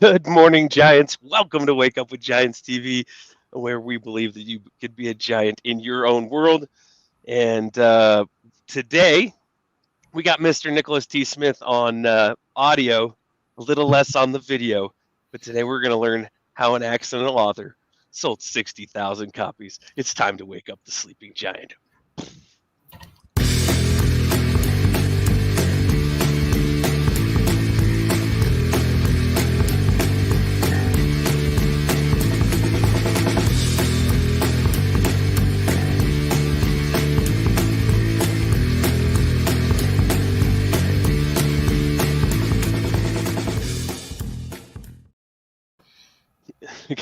Good morning, Giants. Welcome to Wake Up with Giants TV, where we believe that you could be a giant in your own world. And today we got Mr. Nicholas T. Smith on audio, a little less on the video. But today we're going to learn how an accidental author sold 60,000 copies. It's time to wake up the sleeping giant.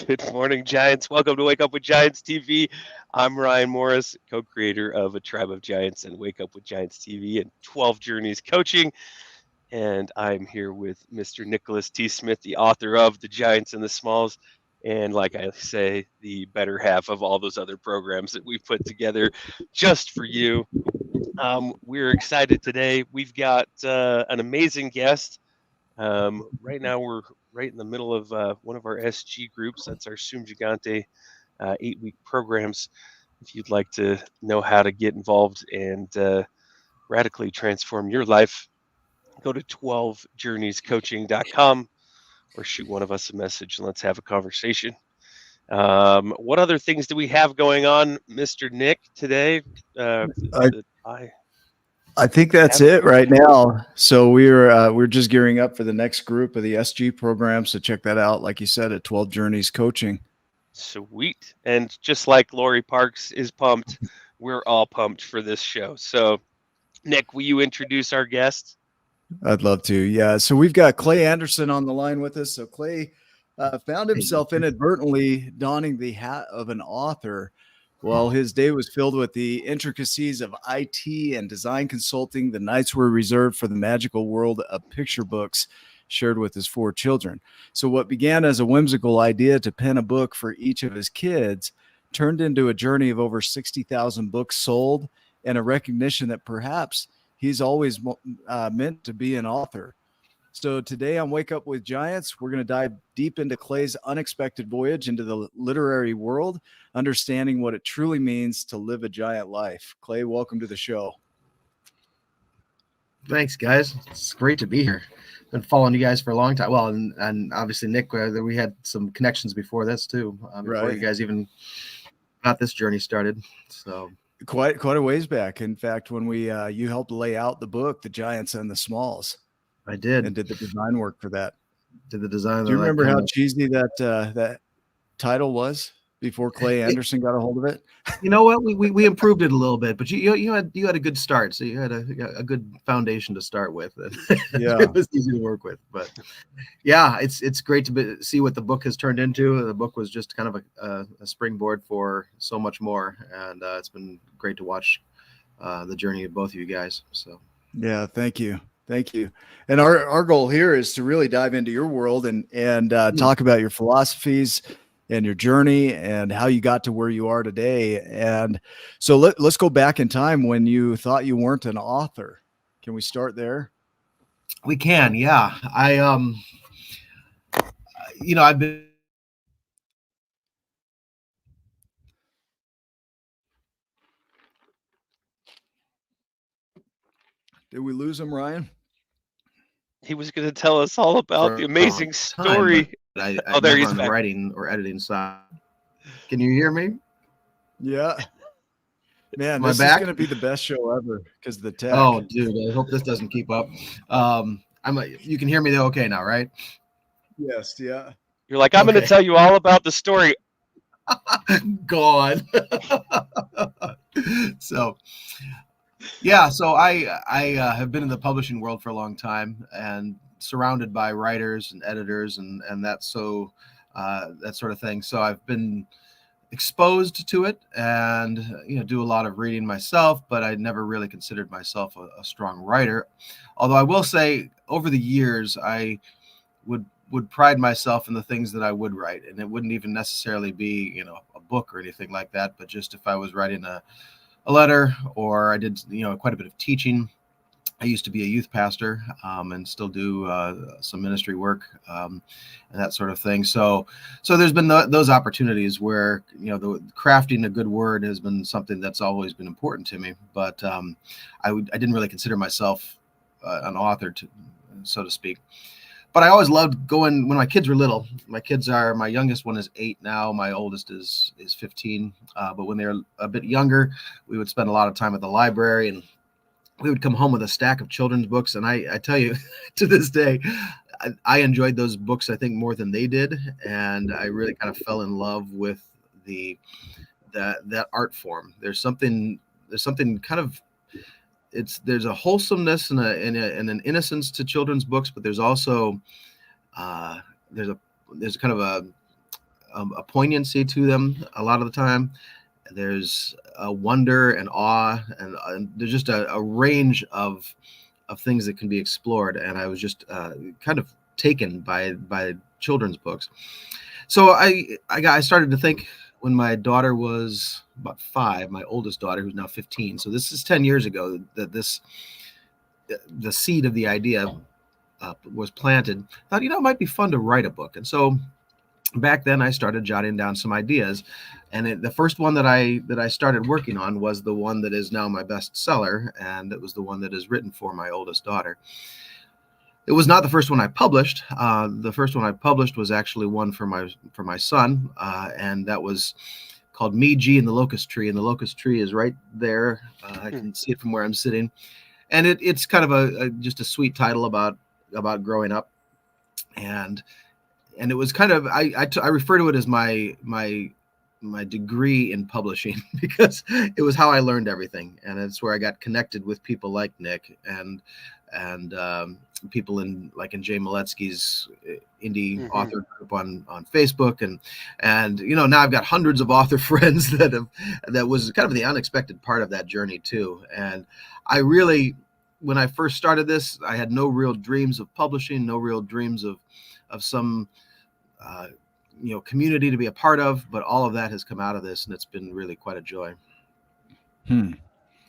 Good morning, Giants. Welcome to Wake Up with Giants TV. I'm Ryan Morris, co creator of A Tribe of Giants and Wake Up with Giants TV and 12 Journeys Coaching. And I'm here with Mr. Nicholas T. Smith, the author of The Giants and the Smalls. And like I say, the better half of all those other programs that we put together just for you. We're excited today. We've got an amazing guest. Right now, we're right in the middle of one of our SG groups. That's our Sum Gigante 8-week programs. If you'd like to know how to get involved and radically transform your life, go to 12journeyscoaching.com or shoot one of us a message and let's have a conversation. What other things do we have going on, Mr. Nick, today? I think that's it right now. So we're just gearing up for the next group of the SG program. So check that out, like you said, at 12 Journeys Coaching. Sweet. And just like Lori Parks is pumped, we're all pumped for this show. So, Nick, will you introduce our guest? I'd love to. Yeah. So we've got Clay Anderson on the line with us. So Clay found himself inadvertently donning the hat of an author while his day was filled with the intricacies of IT and design consulting. The nights were reserved for the magical world of picture books shared with his 4 children. So what began as a whimsical idea to pen a book for each of his kids turned into a journey of over 60,000 books sold and a recognition that perhaps he's always meant to be an author. So today on Wake Up with Giants, we're going to dive deep into Clay's unexpected voyage into the literary world, understanding what it truly means to live a giant life. Clay, welcome to the show. Thanks, guys. It's great to be here. Been following you guys for a long time. Well, and obviously, Nick, we had some connections before this too, before you guys even got this journey started. So quite a ways back. In fact, when we you helped lay out the book, The Giants and the Smalls. I did. And did the design work for that. Did the design. Do you remember how cheesy that title was before Clay Anderson got a hold of it? You know what? We improved it a little bit, but you had a good start. So you had a good foundation to start with. Yeah. It was easy to work with. But yeah, it's great to see what the book has turned into. The book was just kind of a springboard for so much more. And it's been great to watch the journey of both of you guys. So yeah, thank you. Thank you. And our goal here is to really dive into your world and talk about your philosophies and your journey and how you got to where you are today. And so let's go back in time when you thought you weren't an author. Can we start there? We can. Yeah. I've been. Did we lose him, Ryan? He was going to tell us all about the amazing story. I there he's on the writing or editing side. Can you hear me? Yeah. Man, this is going to be the best show ever because of the tech. Oh, dude, I hope this doesn't keep up. You can hear me though, okay now, right? Yes, yeah. You're like, I'm going to tell you all about the story. Go on. So, yeah, so I have been in the publishing world for a long time and surrounded by writers and editors and that sort of thing. So I've been exposed to it and do a lot of reading myself, but I never really considered myself a strong writer. Although I will say over the years I would pride myself in the things that I would write, and it wouldn't even necessarily be a book or anything like that, but just if I was writing a letter or I did quite a bit of teaching, I used to be a youth pastor, and still do some ministry work, and that sort of thing. So there's been those opportunities where, the crafting a good word has been something that's always been important to me. But I didn't really consider myself an author, so to speak. But I always loved going when my kids were little. My youngest one is 8 now. My oldest is 15. But when they were a bit younger, we would spend a lot of time at the library, and we would come home with a stack of children's books. And I tell you, to this day, I enjoyed those books, I think, more than they did. And I really kind of fell in love with that art form. There's something kind of, there's a wholesomeness and an innocence to children's books, but there's also there's kind of a poignancy to them a lot of the time. There's a wonder and awe, and there's just a range of things that can be explored. And I was just kind of taken by children's books. So I started to think when my daughter was about 5, my oldest daughter, who's now 15. So this is 10 years ago that the seed of the idea was planted. I thought, it might be fun to write a book. And so back then I started jotting down some ideas. And the first one that I started working on was the one that is now my bestseller, and it was the one that is written for my oldest daughter. It was not the first one I published. The first one I published was actually one for my son, and that was called Me, G, and the Locust Tree. And the Locust Tree is right there. I can see it from where I'm sitting, and it's kind of just a sweet title about growing up, and it was kind of I refer to it as my degree in publishing because it was how I learned everything, and it's where I got connected with people like Nick and people in James Malinchak's indie author group on Facebook, and now I've got hundreds of author friends that was kind of the unexpected part of that journey too. And I really, when I first started this, I had no real dreams of publishing, no real dreams of some community to be a part of, but all of that has come out of this, and it's been really quite a joy.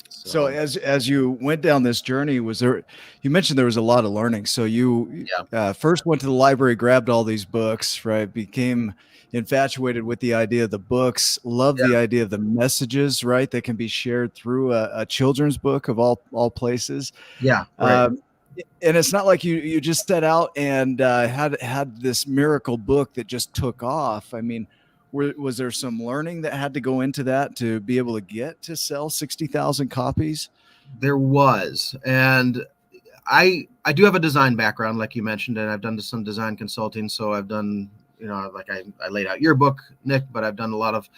So as you went down this journey, you mentioned there was a lot of learning. So you first went to the library, grabbed all these books, right? Became infatuated with the idea of the books, loved the idea of the messages, right? That can be shared through a children's book of all places. Yeah. Right. And it's not like you just set out and had this miracle book that just took off. I mean, was there some learning that had to go into that to be able to get to sell 60,000 copies? There was. And I do have a design background, like you mentioned, and I've done some design consulting. So I've done, I laid out your book, Nick, but I've done a lot of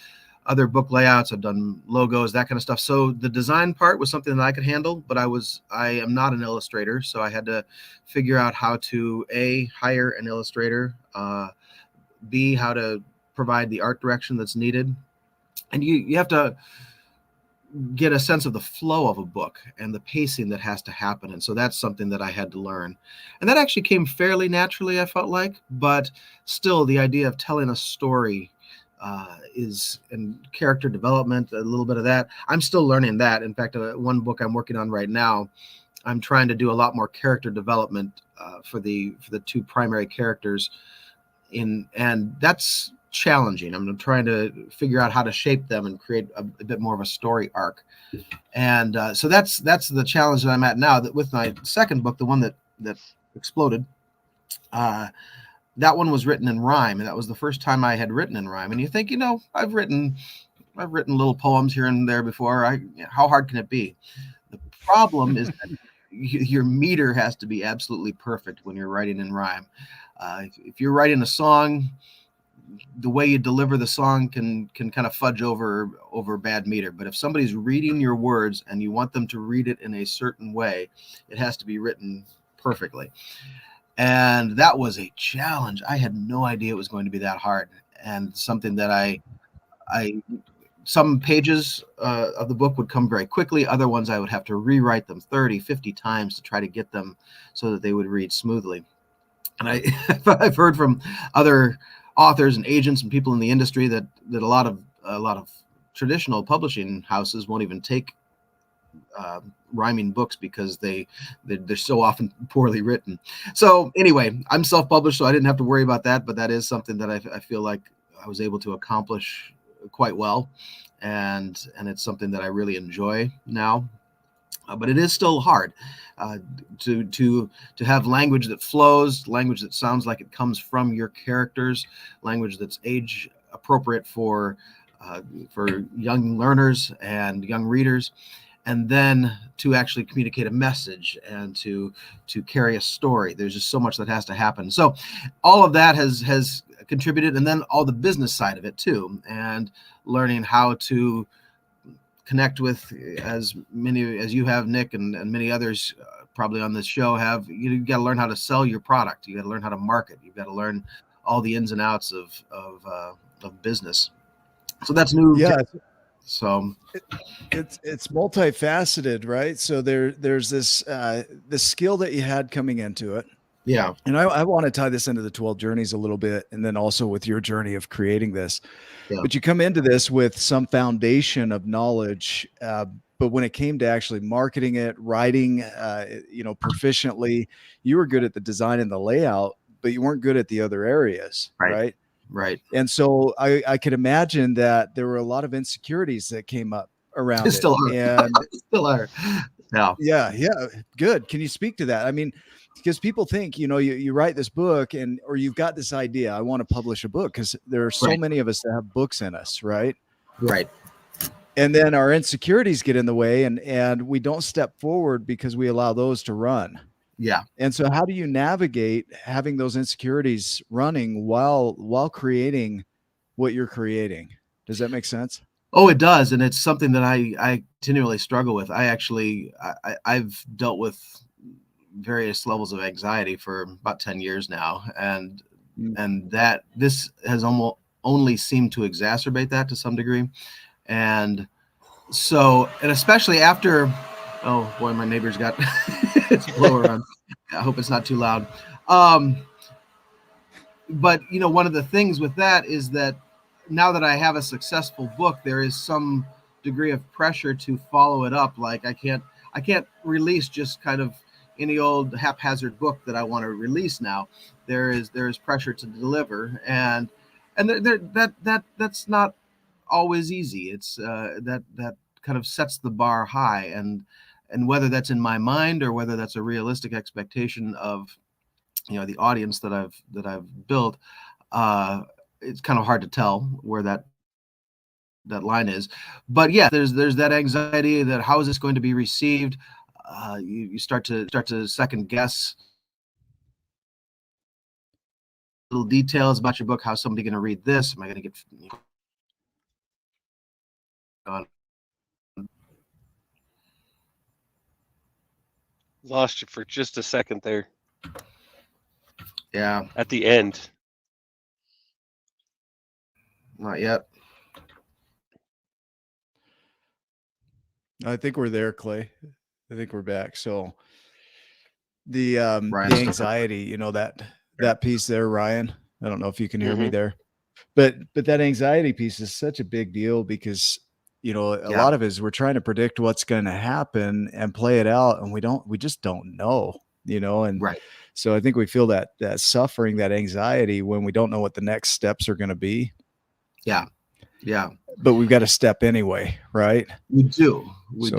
other book layouts. I've done logos, that kind of stuff. So the design part was something that I could handle, but I am not an illustrator. So I had to figure out how to hire an illustrator, B, how to provide the art direction that's needed. And you have to get a sense of the flow of a book and the pacing that has to happen. And so that's something that I had to learn. And that actually came fairly naturally, I felt like, but still the idea of telling a story and character development, a little bit of that. I'm still learning that. In fact, one book I'm working on right now, I'm trying to do a lot more character development for the 2 primary characters and that's challenging. I'm trying to figure out how to shape them and create a bit more of a story arc. And so that's the challenge that I'm at now. That with my second book, the one that exploded, that one was written in rhyme, and that was the first time I had written in rhyme. And you think, I've written little poems here and there before. How hard can it be? The problem is that your meter has to be absolutely perfect when you're writing in rhyme. If you're writing a song, the way you deliver the song can kind of fudge over bad meter. But if somebody's reading your words and you want them to read it in a certain way, it has to be written perfectly. And that was a challenge. I had no idea it was going to be that hard, and something that some pages of the book would come very quickly. Other ones I would have to rewrite them 30, 50 times to try to get them so that they would read smoothly. And I've heard from other authors and agents and people in the industry that a lot of traditional publishing houses won't even take rhyming books because they're so often poorly written. So anyway, I'm self-published, so I didn't have to worry about that. But that is something that I feel like I was able to accomplish quite well, and it's something that I really enjoy now. But it is still hard to have language that flows, language that sounds like it comes from your characters, language that's age appropriate for young learners and young readers, and then to actually communicate a message and to carry a story. There's just so much that has to happen. So all of that has contributed, and then all the business side of it too, and learning how to connect with as many as you have, Nick, and many others probably on this show have. You got to learn how to sell your product. You got to learn how to market. You've got to learn all the ins and outs of business. So that's new. Yeah. So it's multifaceted, right? So there's this skill that you had coming into it. Yeah. And I want to tie this into the 12 journeys a little bit, and then also with your journey of creating this. Yeah. But you come into this with some foundation of knowledge, but when it came to actually marketing it, writing, proficiently, you were good at the design and the layout, but you weren't good at the other areas, right? Right. And so I could imagine that there were a lot of insecurities that came up around it. Still are. And still are. Yeah. Good. Can you speak to that? I mean, because people think, you write this book or you've got this idea, I want to publish a book, because there are so many of us that have books in us, right? Right. And then our insecurities get in the way, and we don't step forward because we allow those to run. Yeah. And so how do you navigate having those insecurities running while creating what you're creating? Does that make sense? Oh, it does. And it's something that I continually struggle with. I've dealt with various levels of anxiety for about 10 years now. And that this has almost only seemed to exacerbate that to some degree. And so, and especially after, oh boy, my neighbor's got its blower on. I hope it's not too loud. But one of the things with that is that now that I have a successful book, there is some degree of pressure to follow it up. Like I can't release just kind of any old haphazard book that I want to release now. There is pressure to deliver, and that's not always easy. It's that kind of sets the bar high, and whether that's in my mind or whether that's a realistic expectation of the audience that I've built, it's kind of hard to tell where that line is. But yeah, there's that anxiety that how is this going to be received? You start to second guess little details about your book. How's somebody going to read this? Am I going to get Lost you for just a second there. Yeah. At the end. Not yet. I think we're there, Clay. I think we're back. So the anxiety, that piece there, Ryan, I don't know if you can hear me there, but that anxiety piece is such a big deal because, a lot of it is we're trying to predict what's going to happen and play it out. And we just don't know, and right. So I think we feel that suffering, that anxiety when we don't know what the next steps are going to be. Yeah. Yeah. But we've got to step anyway, right? We do.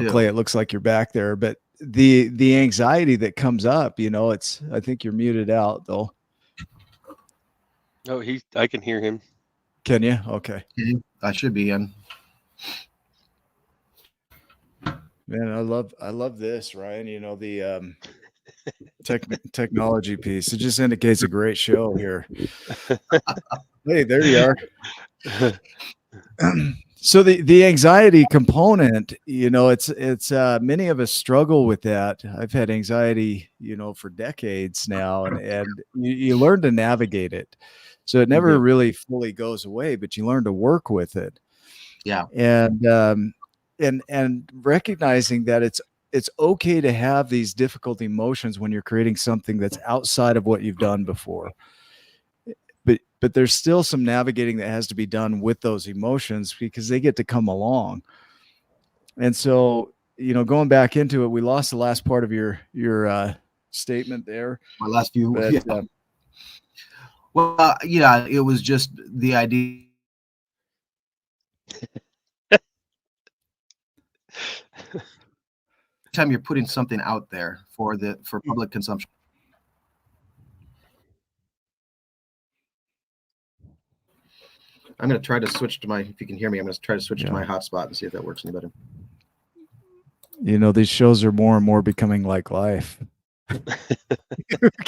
Clay, it looks like you're back there, but the anxiety that comes up, I think you're muted out though. Oh, I can hear him. Can you? Okay. I should be in. Man, I love this, Ryan. The technology piece. It just indicates a great show here. Hey, there you are. So the anxiety component, it's many of us struggle with that. I've had anxiety, for decades now, and you learn to navigate it. So it never really fully goes away, but you learn to work with it. Yeah. And recognizing that it's okay to have these difficult emotions when you're creating something that's outside of what you've done before. But there's still some navigating that has to be done with those emotions because they get to come along. And so going back into it, we lost the last part of your statement there. My last few. But, Yeah. Well, yeah, it was just the idea. Time you're putting something out there for public consumption. I'm going to try to switch to if you can hear me, I'm going to try to switch to my hotspot and see if that works any better. These shows are more and more becoming like life. You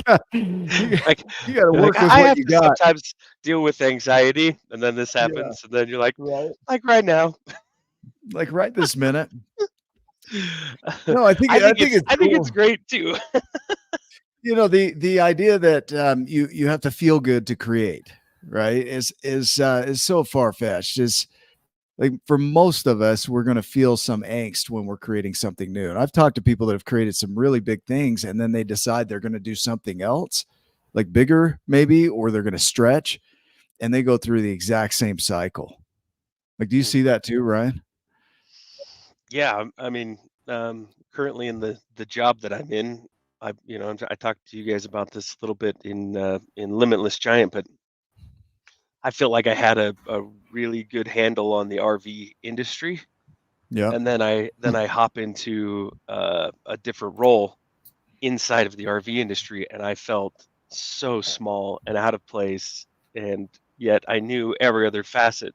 got to work with what you got. Sometimes deal with anxiety, and then this happens, and then you're like right now, like right this minute. No, I think it's great too. The idea that you have to feel good to create, right, is so far-fetched. Is like, for most of us, we're going to feel some angst when we're creating something new. And I've talked to people that have created some really big things, and then they decide they're going to do something else, like bigger maybe, or they're going to stretch, and they go through the exact same cycle. Like, do you see that too, Ryan? Yeah, I mean, currently in the job that I'm in, I talked to you guys about this a little bit in Limitless Giant, but I feel like I had a really good handle on the RV industry. Yeah. And then I hop into a different role inside of the RV industry, and I felt so small and out of place, and yet I knew every other facet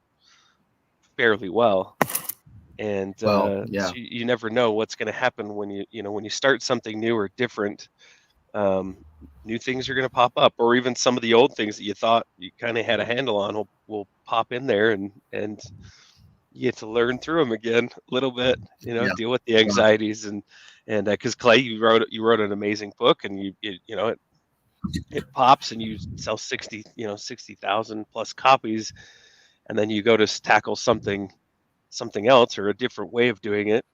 fairly well. And so you never know what's going to happen when you start something new or different. New things are going to pop up, or even some of the old things that you thought you kind of had a handle on will pop in there, and you get to learn through them again a little bit, deal with the anxieties, and because Clay, you wrote an amazing book, and it pops, and you sell 60,000 plus copies, and then you go to tackle something else or a different way of doing it,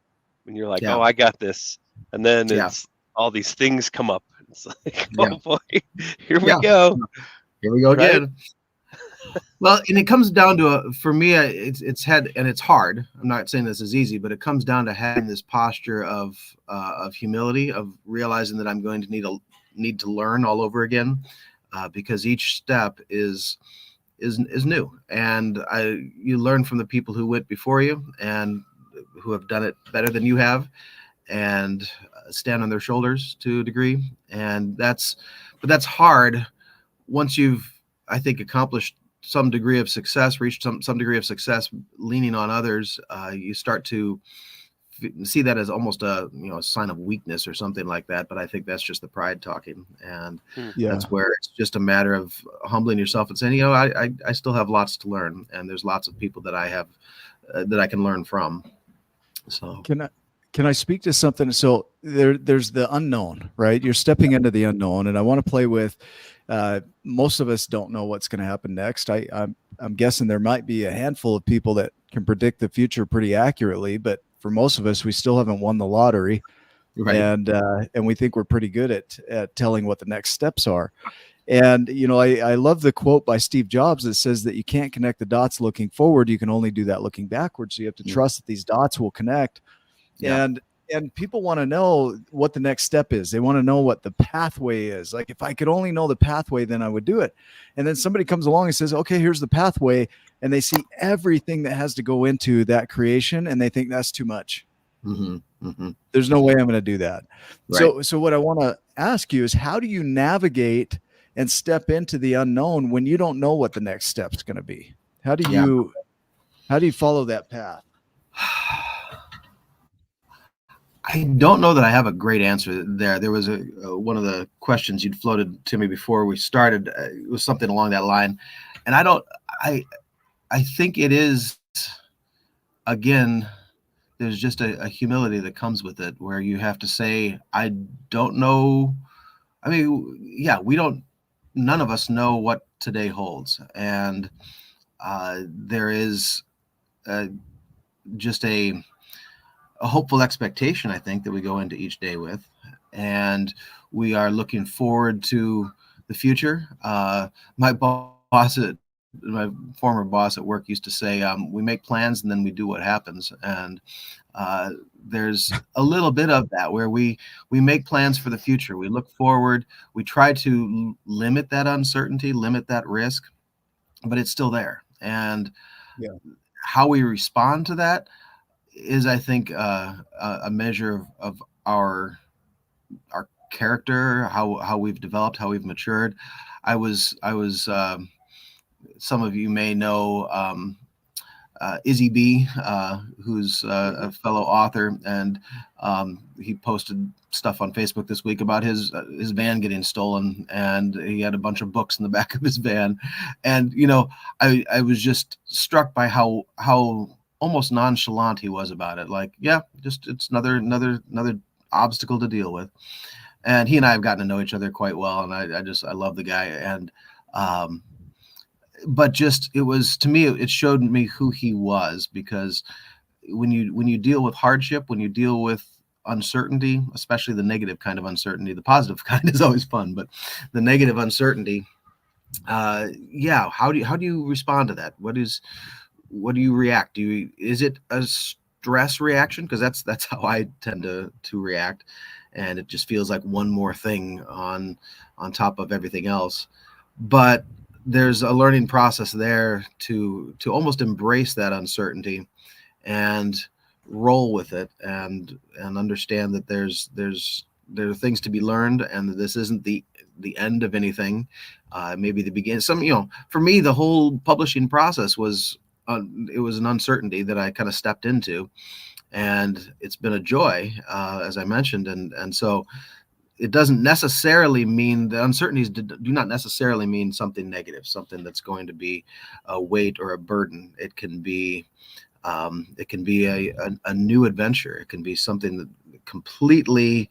and you're like, oh, I got this, and then it's all these things come up. It's like, oh boy, here we go. Here we go again. Well, and it comes down to for me, it's hard. I'm not saying this is easy, but it comes down to having this posture of humility, of realizing that I'm going to need to learn all over again, because each step is new, and you learn from the people who went before you and who have done it better than you have, and stand on their shoulders to a degree. And that's hard once you've, I think, accomplished some degree of success, reached some degree of success, leaning on others. You start to see that as almost a sign of weakness or something like that. But I think that's just the pride talking, and that's where it's just a matter of humbling yourself and saying, I still have lots to learn, and there's lots of people that I have that I can learn from. So can I speak to something? So there's the unknown, right? You're stepping into the unknown, and I want to play with. Most of us don't know what's going to happen next. I'm guessing there might be a handful of people that can predict the future pretty accurately, but for most of us, we still haven't won the lottery, right? And we think we're pretty good at telling what the next steps are. And I love the quote by Steve Jobs that says that you can't connect the dots looking forward. You can only do that looking backwards. So you have to trust that these dots will connect. Yeah. And people want to know what the next step is. They want to know what the pathway is. Like, if I could only know the pathway, then I would do it. And then somebody comes along and says, okay, here's the pathway. And they see everything that has to go into that creation, and they think that's too much. Mm-hmm. Mm-hmm. There's no way I'm going to do that. Right. So what I want to ask you is, how do you navigate and step into the unknown when you don't know what the next step's going to be? How do you follow that path? I don't know that I have a great answer there. There was one of the questions you'd floated to me before we started. It was something along that line. And I think it is, again, there's just a humility that comes with it, where you have to say, I don't know. I mean, none of us know what today holds. And there is just a hopeful expectation, I think, that we go into each day with, and we are looking forward to the future. My boss at my former boss at work used to say, we make plans and then we do what happens. And there's a little bit of that where we make plans for the future. We look forward. We try to limit that uncertainty, limit that risk, but it's still there. And how we respond to that is, I think, a measure of our character, how we've developed, how we've matured. I was some of you may know Izzy B, who's a fellow author, and he posted stuff on Facebook this week about his van getting stolen, and he had a bunch of books in the back of his van. And I was just struck by how almost nonchalant he was about it. Like, yeah, just it's another obstacle to deal with. And he and I have gotten to know each other quite well, and I love the guy. And but just it was, to me, it showed me who he was, because when you deal with hardship, when you deal with uncertainty, especially the negative kind of uncertainty, the positive kind is always fun, but the negative uncertainty, how do you respond to that? What do you react? Is it a stress reaction? Because that's how I tend to react, and it just feels like one more thing on top of everything else. But there's a learning process there to almost embrace that uncertainty and roll with it, and understand that there are things to be learned, and that this isn't the end of anything. Maybe the beginning. For me, the whole publishing process was it was an uncertainty that I kind of stepped into, and it's been a joy, as I mentioned, and so it doesn't necessarily mean, the uncertainties do not necessarily mean something negative, something that's going to be a weight or a burden. It can be a new adventure. It can be something that completely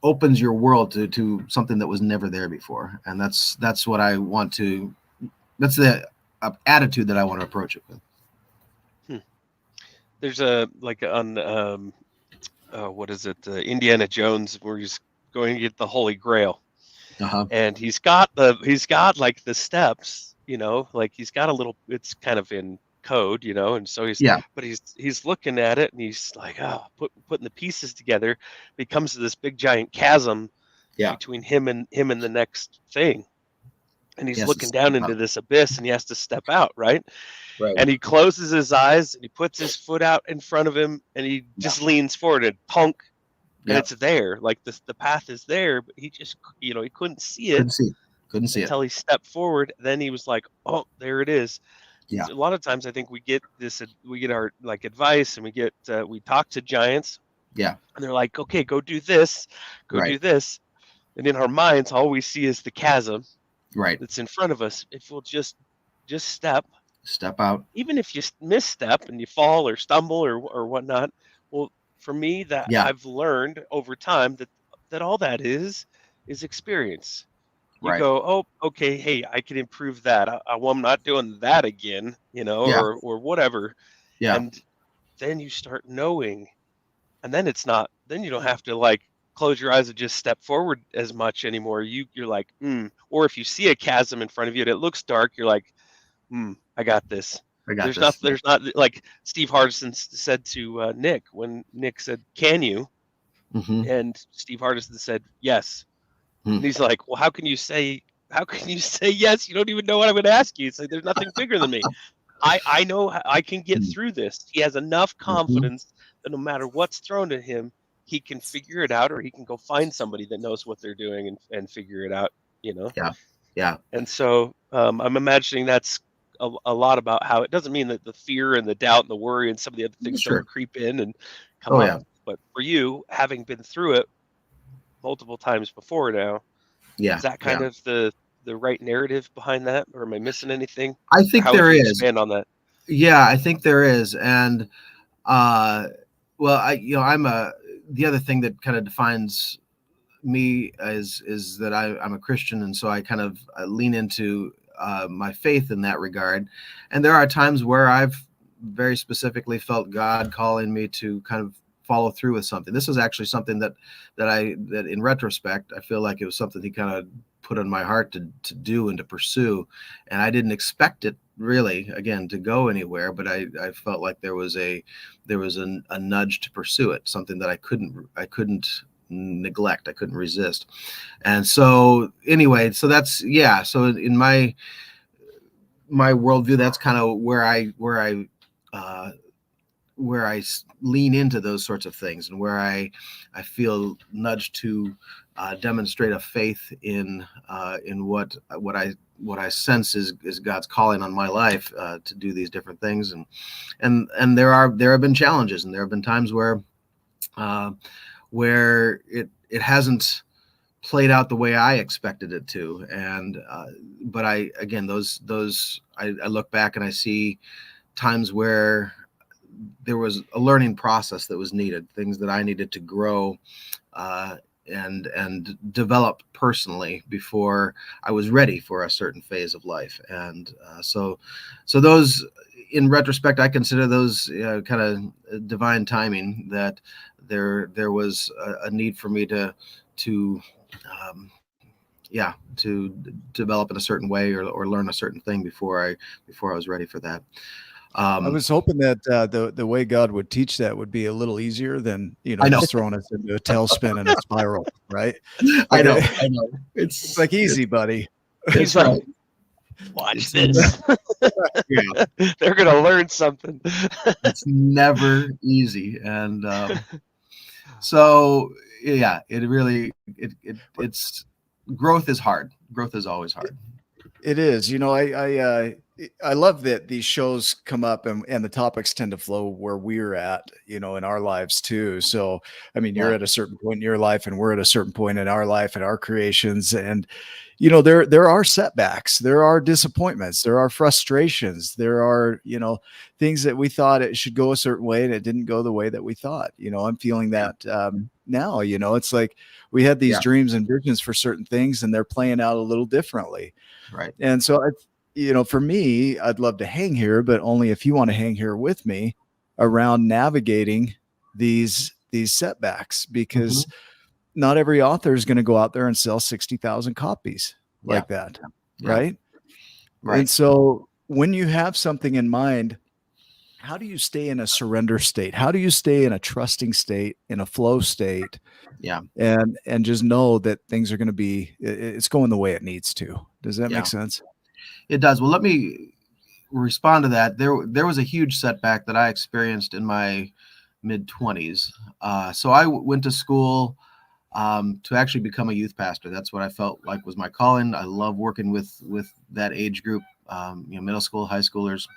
opens your world to something that was never there before. And that's what I want to. That's the attitude that I want to approach it with. There's on what is it? Indiana Jones, where he's going to get the Holy Grail, and he's got like the steps, like he's got a little. It's kind of in code, and so he's looking at it, and he's like, putting the pieces together, becomes this big giant chasm between him and the next thing, and he's looking down into this abyss, and he has to step out, right? And he closes his eyes, and he puts his foot out in front of him, and he just leans forward, and punk, and it's there. Like the path is there, but he just, he couldn't see it. Couldn't see until he stepped forward. Then he was like, oh, there it is. Yeah. So a lot of times I think we get our like advice, and we talk to giants. Yeah. And they're like, okay, go do this, do this. And in our minds, all we see is the chasm that's in front of us. If we'll just step out, even if you misstep and you fall or stumble or whatnot. Well, for me, that I've learned over time that all that is experience. You go, oh, okay, hey, I can improve that. I'm not doing that again, or whatever. Yeah. And then you start knowing, and then then you don't have to like close your eyes and just step forward as much anymore. You're like, or if you see a chasm in front of you and it looks dark, you're like, I got this. There's not like Steve Hardison said to Nick, when Nick said, can you? Mm-hmm. And Steve Hardison said, yes. And he's like, well, how can you say yes? You don't even know what I'm going to ask you. It's like, there's nothing bigger than me. I know I can get through this. He has enough confidence that no matter what's thrown at him, he can figure it out, or he can go find somebody that knows what they're doing and figure it out, Yeah. Yeah. And so I'm imagining that's a lot about how it doesn't mean that the fear and the doubt and the worry and some of the other things don't creep in and come up. Yeah. But for you, having been through it multiple times before now, is that kind of the right narrative behind that, or am I missing anything? I think there is. Expand on that. Yeah, I think there is. And the other thing that kind of defines me is that I'm a Christian, and so I kind of lean into my faith in that regard. And there are times where I've very specifically felt God calling me to kind of follow through with something. This is actually something that in retrospect, I feel like it was something he kind of put on my heart to do and to pursue. And I didn't expect it really, again, to go anywhere, but I felt like there was a nudge to pursue it, something that I couldn't neglect, I couldn't resist. And so anyway, so that's, yeah. So in my worldview, that's kind of where I lean into those sorts of things, and where I feel nudged to demonstrate a faith in what I sense is God's calling on my life to do these different things. And there have been challenges, and there have been times where it hasn't played out the way I expected it to. And but I look back and I see times where there was a learning process that was needed, things that I needed to grow and develop personally before I was ready for a certain phase of life. And so those, in retrospect, I consider those kind of divine timing, that there was a need for me to develop in a certain way or learn a certain thing before I was ready for that. I was hoping that the way God would teach that would be a little easier than, I know. just throwing us into a tailspin and a spiral, right? I know. It's like, easy, buddy. He's like, watch this. Yeah. They're gonna learn something. It's never easy. And so yeah, it really it's growth is hard. Growth is always hard. It is. I love that these shows come up and the topics tend to flow where we're at, in our lives too. So, I mean, you're at a certain point in your life, and we're at a certain point in our life and our creations. And, there are setbacks, there are disappointments, there are frustrations, there are, things that we thought it should go a certain way and it didn't go the way that we thought. I'm feeling that now. It's like we had these dreams and visions for certain things, and they're playing out a little differently. Right. And so for me, I'd love to hang here, but only if you want to hang here with me around navigating these setbacks, because not every author is going to go out there and sell 60,000 copies like that. Yeah. Right. Right. And so when you have something in mind, how do you stay in a surrender state? How do you stay in a trusting state, in a flow state? Yeah. And just know that things are going to be, it's going the way it needs to. Does that make sense? It does. Well, let me respond to that. There was a huge setback that I experienced in my mid-20s. So I went to school to actually become a youth pastor. That's what I felt like was my calling. I love working with that age group, middle school, high schoolers.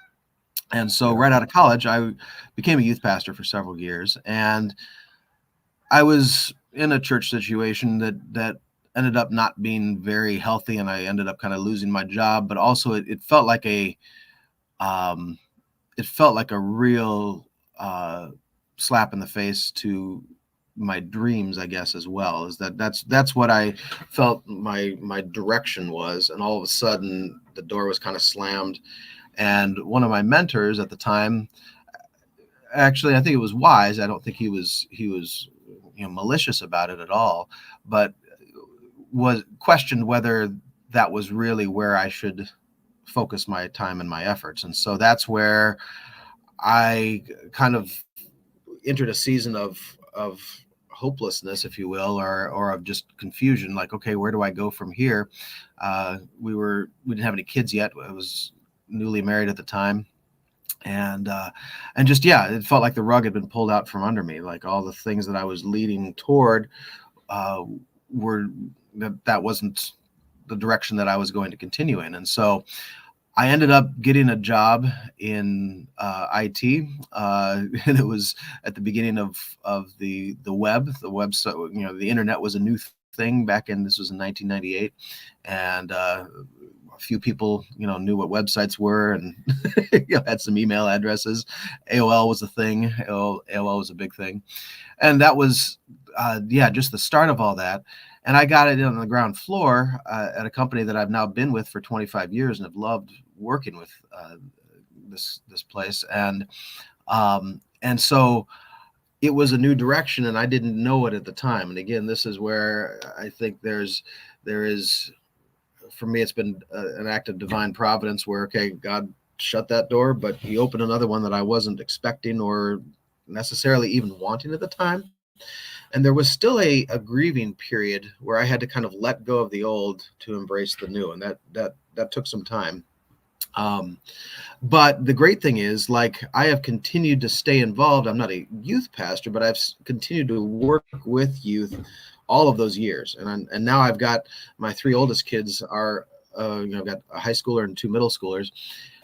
And so right out of college, I became a youth pastor for several years. And I was in a church situation that ended up not being very healthy, and I ended up kind of losing my job. But also it felt like a real slap in the face to my dreams, I guess, as well. Is that's what I felt my direction was. And all of a sudden the door was kind of slammed. And one of my mentors at the time, actually, I think it was wise. I don't think he was malicious about it at all, but was questioned whether that was really where I should focus my time and my efforts. And so that's where I kind of entered a season of hopelessness, if you will, or of just confusion. Like, okay, where do I go from here? We didn't have any kids yet. I was newly married at the time. And just, it felt like the rug had been pulled out from under me. Like all the things that I was leading toward that wasn't the direction that I was going to continue in. And so I ended up getting a job in IT, and it was at the beginning of the web. The website, the internet was a new thing back in. This was in 1998, and a few people, knew what websites were, and had some email addresses. AOL was a thing. AOL was a big thing, and that was just the start of all that. And I got it on the ground floor at a company that I've now been with for 25 years and have loved working with this place. And so it was a new direction, and I didn't know it at the time. And again, this is where I think there is, for me, it's been an act of divine providence where, okay, God shut that door, but he opened another one that I wasn't expecting or necessarily even wanting at the time. And there was still a grieving period where I had to kind of let go of the old to embrace the new. And that took some time. But the great thing is, like, I have continued to stay involved. I'm not a youth pastor, but I've continued to work with youth all of those years. And now I've got my 3 oldest kids are, I've got a high schooler and 2 middle schoolers.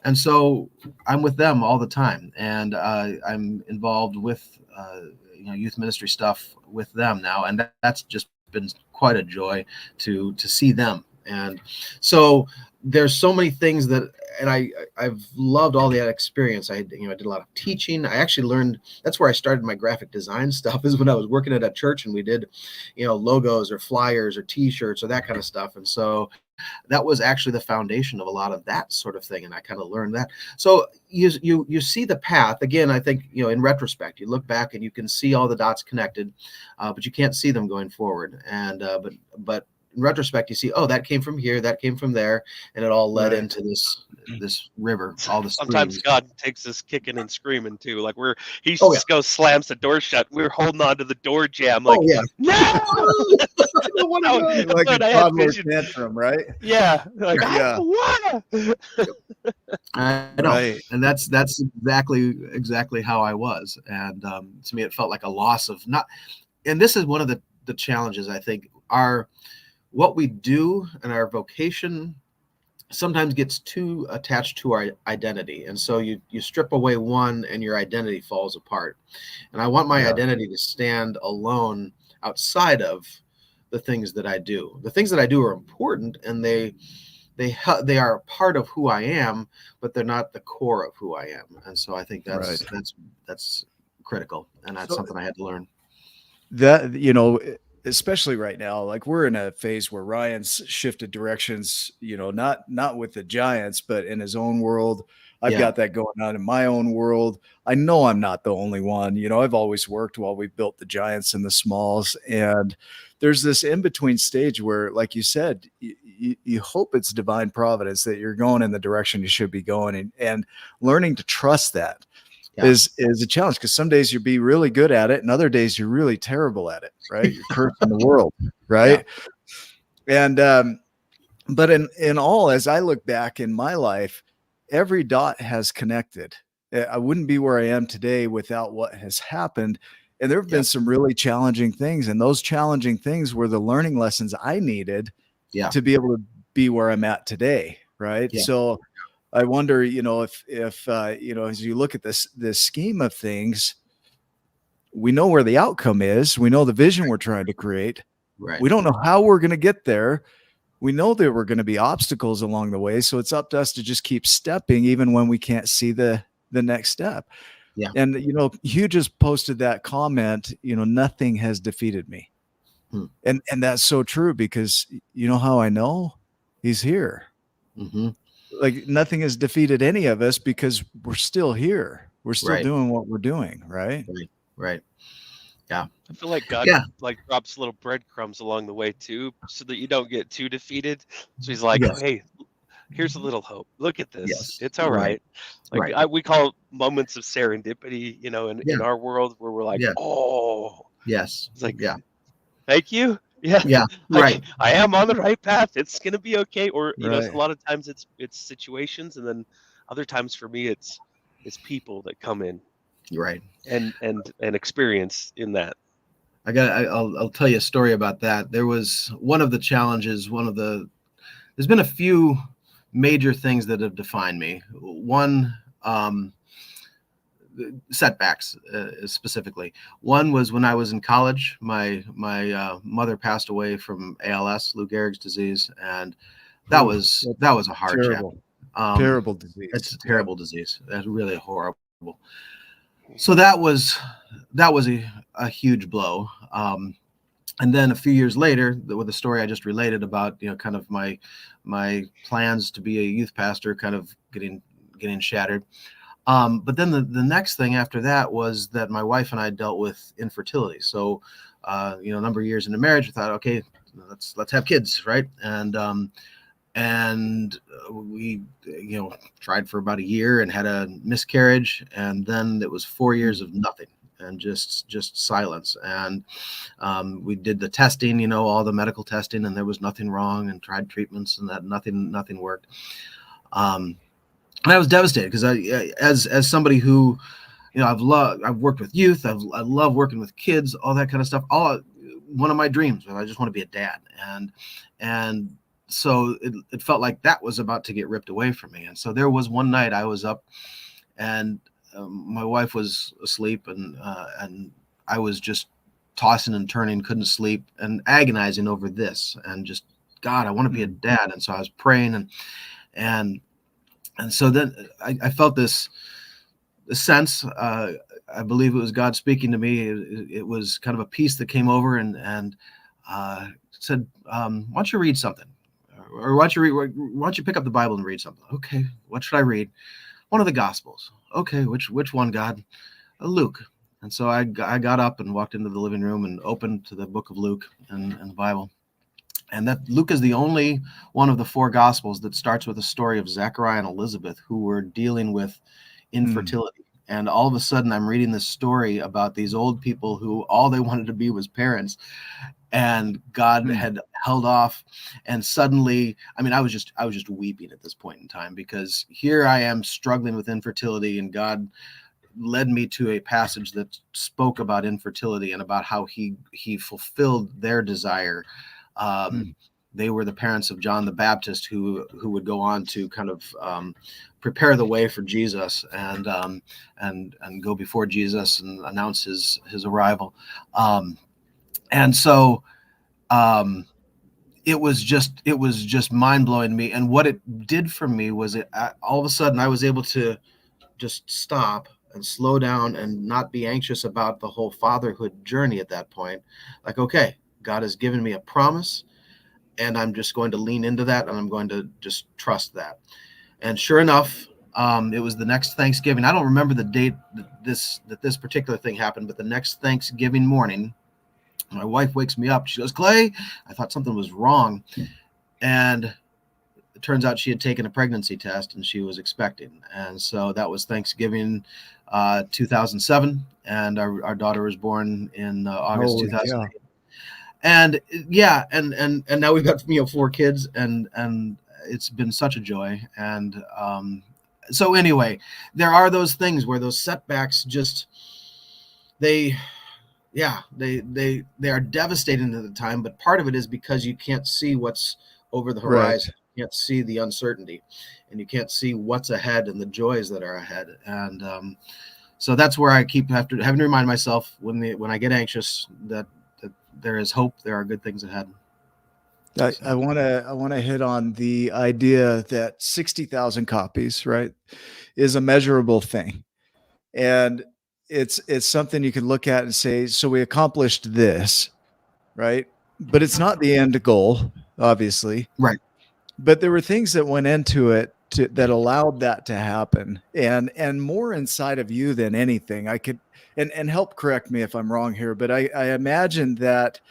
And so I'm with them all the time. And I'm involved with, youth ministry stuff with them now. And that's just been quite a joy to see them. And so there's so many things that, and I've loved all that experience. I did a lot of teaching. I actually learned, that's where I started my graphic design stuff, is when I was working at a church and we did, logos or flyers or t-shirts or that kind of stuff. And so that was actually the foundation of a lot of that sort of thing. And I kind of learned that. So you see the path again. I think, in retrospect, you look back and you can see all the dots connected, but you can't see them going forward. And, but in retrospect, you see, oh, that came from here, that came from there, and it all led into this river. All the Sometimes streams. God takes us kicking and screaming too. Like he Oh, just goes slams the door shut. We're holding on to the door jam. Like, Oh yeah, no. I don't want to Oh, go. Like but a I had toddler vision. tantrum, right? Yeah, like I Yeah. don't wanna. I know, Right. and that's exactly how I was. And to me, it felt like a loss of not. And this is one of the challenges, I think, are what we do and our vocation sometimes gets too attached to our identity. And so you strip away one and your identity falls apart. And I want my identity to stand alone outside of the things that I do. The things that I do are important, and they are a part of who I am, but they're not the core of who I am. And so I think that's critical, and that's something I had to learn. That, especially right now, like we're in a phase where Ryan's shifted directions, not with the Giants, but in his own world. I've got that going on in my own world. I know I'm not the only one. I've always worked while we built the Giants and the Smalls. And there's this in-between stage where, like you said, you hope it's divine providence that you're going in the direction you should be going, and learning to trust that. Is a challenge, because some days you'll be really good at it and other days you're really terrible at it, right? You're cursing the world, right? And but in all, as I look back in my life, every dot has connected. I wouldn't be where I am today without what has happened. And there have been some really challenging things, and those challenging things were the learning lessons I needed to be able to be where I'm at today, right? So I wonder, if as you look at this scheme of things, we know where the outcome is. We know the vision we're trying to create. Right. We don't know how we're going to get there. We know there were going to be obstacles along the way. So it's up to us to just keep stepping, even when we can't see the next step. Yeah. And, Hugh just posted that comment, nothing has defeated me. And that's so true, because you know how I know? He's here. Mm-hmm. Like nothing has defeated any of us because we're still here. We're still doing what we're doing. Right. Right. Yeah. I feel like God like drops little breadcrumbs along the way too, so that you don't get too defeated. So he's like, hey, here's a little hope. Look at this. It's all right. Like we call moments of serendipity, in our world, where we're like, oh, yes. It's like, thank you. Yeah. Right. I am on the right path. It's gonna be okay. Or a lot of times it's situations, and then other times for me it's people that come in. Right. And experience in that. I'll tell you a story about that. There was one of the challenges, there's been a few major things that have defined me. One, setbacks specifically. One was when I was in college. My mother passed away from ALS, Lou Gehrig's disease, and that was a hard chapter. Terrible disease. It's a terrible disease. That's really horrible. So that was a huge blow. And then a few years later, with the story I just related about, kind of my plans to be a youth pastor kind of getting shattered. But then the next thing after that was that my wife and I dealt with infertility. So, a number of years into marriage, we thought, okay, let's have kids, right? And we tried for about a year and had a miscarriage, and then it was 4 years of nothing and just silence. And we did the testing, all the medical testing, and there was nothing wrong, and tried treatments, and that nothing worked. And I was devastated because as somebody who, I've worked with youth, I love working with kids, all that kind of stuff. One of my dreams was I just want to be a dad, and so it felt like that was about to get ripped away from me. And so there was one night I was up, and my wife was asleep, and I was just tossing and turning, couldn't sleep, and agonizing over this, and just, God, I want to be a dad. And so I was praying, and so then I felt this sense. I believe it was God speaking to me. It was kind of a peace that came over and said, "Why don't you read something, or why don't you pick up the Bible and read something?" Okay, what should I read? One of the Gospels. Okay, which one, God? Luke. And so I got up and walked into the living room and opened to the book of Luke and the Bible. And that Luke is the only one of the 4 Gospels that starts with a story of Zechariah and Elizabeth, who were dealing with infertility. And all of a sudden, I'm reading this story about these old people who all they wanted to be was parents, and God had held off. And suddenly, I was just weeping at this point in time, because here I am struggling with infertility, and God led me to a passage that spoke about infertility and about how he fulfilled their desire. They were the parents of John the Baptist, who would go on to kind of prepare the way for Jesus and go before Jesus and announce his arrival. And so it was just mind blowing to me. And what it did for me was all of a sudden I was able to just stop and slow down and not be anxious about the whole fatherhood journey at that point. Like, okay, God has given me a promise, and I'm just going to lean into that, and I'm going to just trust that. And sure enough, it was the next Thanksgiving. I don't remember the date that this particular thing happened, but the next Thanksgiving morning, my wife wakes me up. She goes, "Clay, I thought something was wrong." And it turns out she had taken a pregnancy test, and she was expecting. And so that was Thanksgiving 2007, and our daughter was born in August 2008. Yeah. And yeah, and now we've got 4 kids, and it's been such a joy. And so anyway, there are those things where those setbacks just they are devastating at the time, but part of it is because you can't see what's over the horizon. Right. You can't see the uncertainty, and you can't see what's ahead and the joys that are ahead. And so that's where I keep having to remind myself when I get anxious that there is hope. There are good things ahead. I want to hit on the idea that 60,000 copies, right, is a measurable thing, and it's something you can look at and say, so we accomplished this, right? But it's not the end goal, obviously, right? But there were things that went into it that allowed that to happen, and more inside of you than anything. I could and help correct me if I'm wrong here, but I imagine that.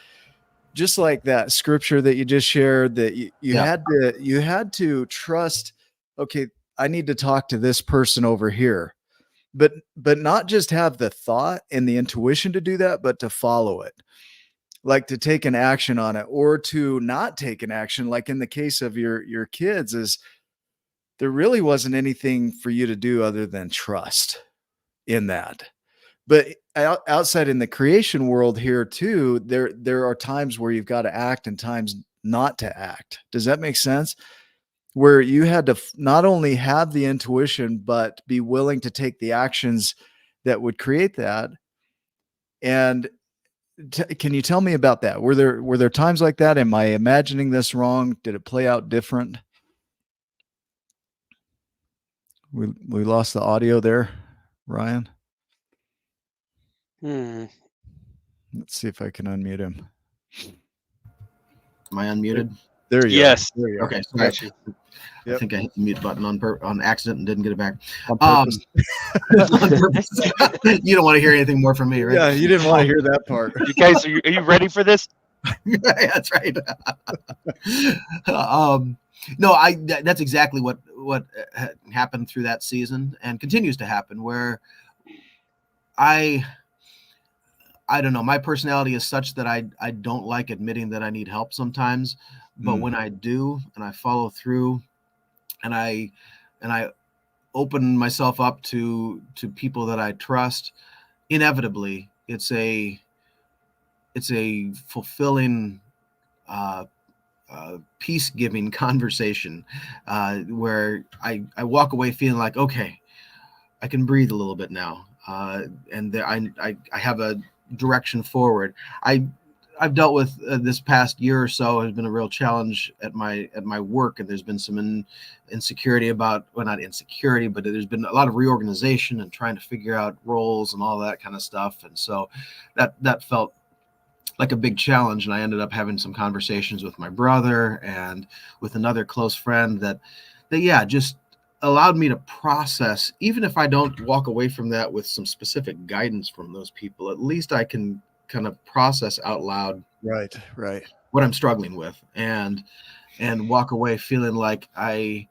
Just like that scripture that you just shared, that you had to trust, okay, I need to talk to this person over here, but not just have the thought and the intuition to do that, but to follow it, like to take an action on it, or to not take an action. Like in the case of your kids, is there really wasn't anything for you to do other than trust in that. But outside in the creation world here too, there are times where you've got to act and times not to act. Does that make sense? Where you had to not only have the intuition, but be willing to take the actions that would create that. And can you tell me about that? Were there times like that? Am I imagining this wrong? Did it play out different? We lost the audio there, Ryan. Hmm. Let's see if I can unmute him. Am I unmuted? There you Yes. are. There you are. Okay, sorry. Got you. I Yep. think I hit the mute button on accident and didn't get it back. On purpose. On purpose. You don't want to hear anything more from me, right? Yeah, you didn't want to hear that part. You guys, are you ready for this? That's right. No, that's exactly what happened through that season and continues to happen, where I don't know, my personality is such that I don't like admitting that I need help sometimes, but when I do and I follow through and I open myself up to people that I trust, inevitably it's a fulfilling peace-giving conversation where I walk away feeling like, okay, I can breathe a little bit now, and I have a direction forward. I've dealt with this past year or so has been a real challenge at my work, and there's been some insecurity about, well, not insecurity, but there's been a lot of reorganization and trying to figure out roles and all that kind of stuff, and so that felt like a big challenge. And I ended up having some conversations with my brother and with another close friend that just allowed me to process. Even if I don't walk away from that with some specific guidance from those people, at least I can kind of process out loud Right. what I'm struggling with and walk away feeling like a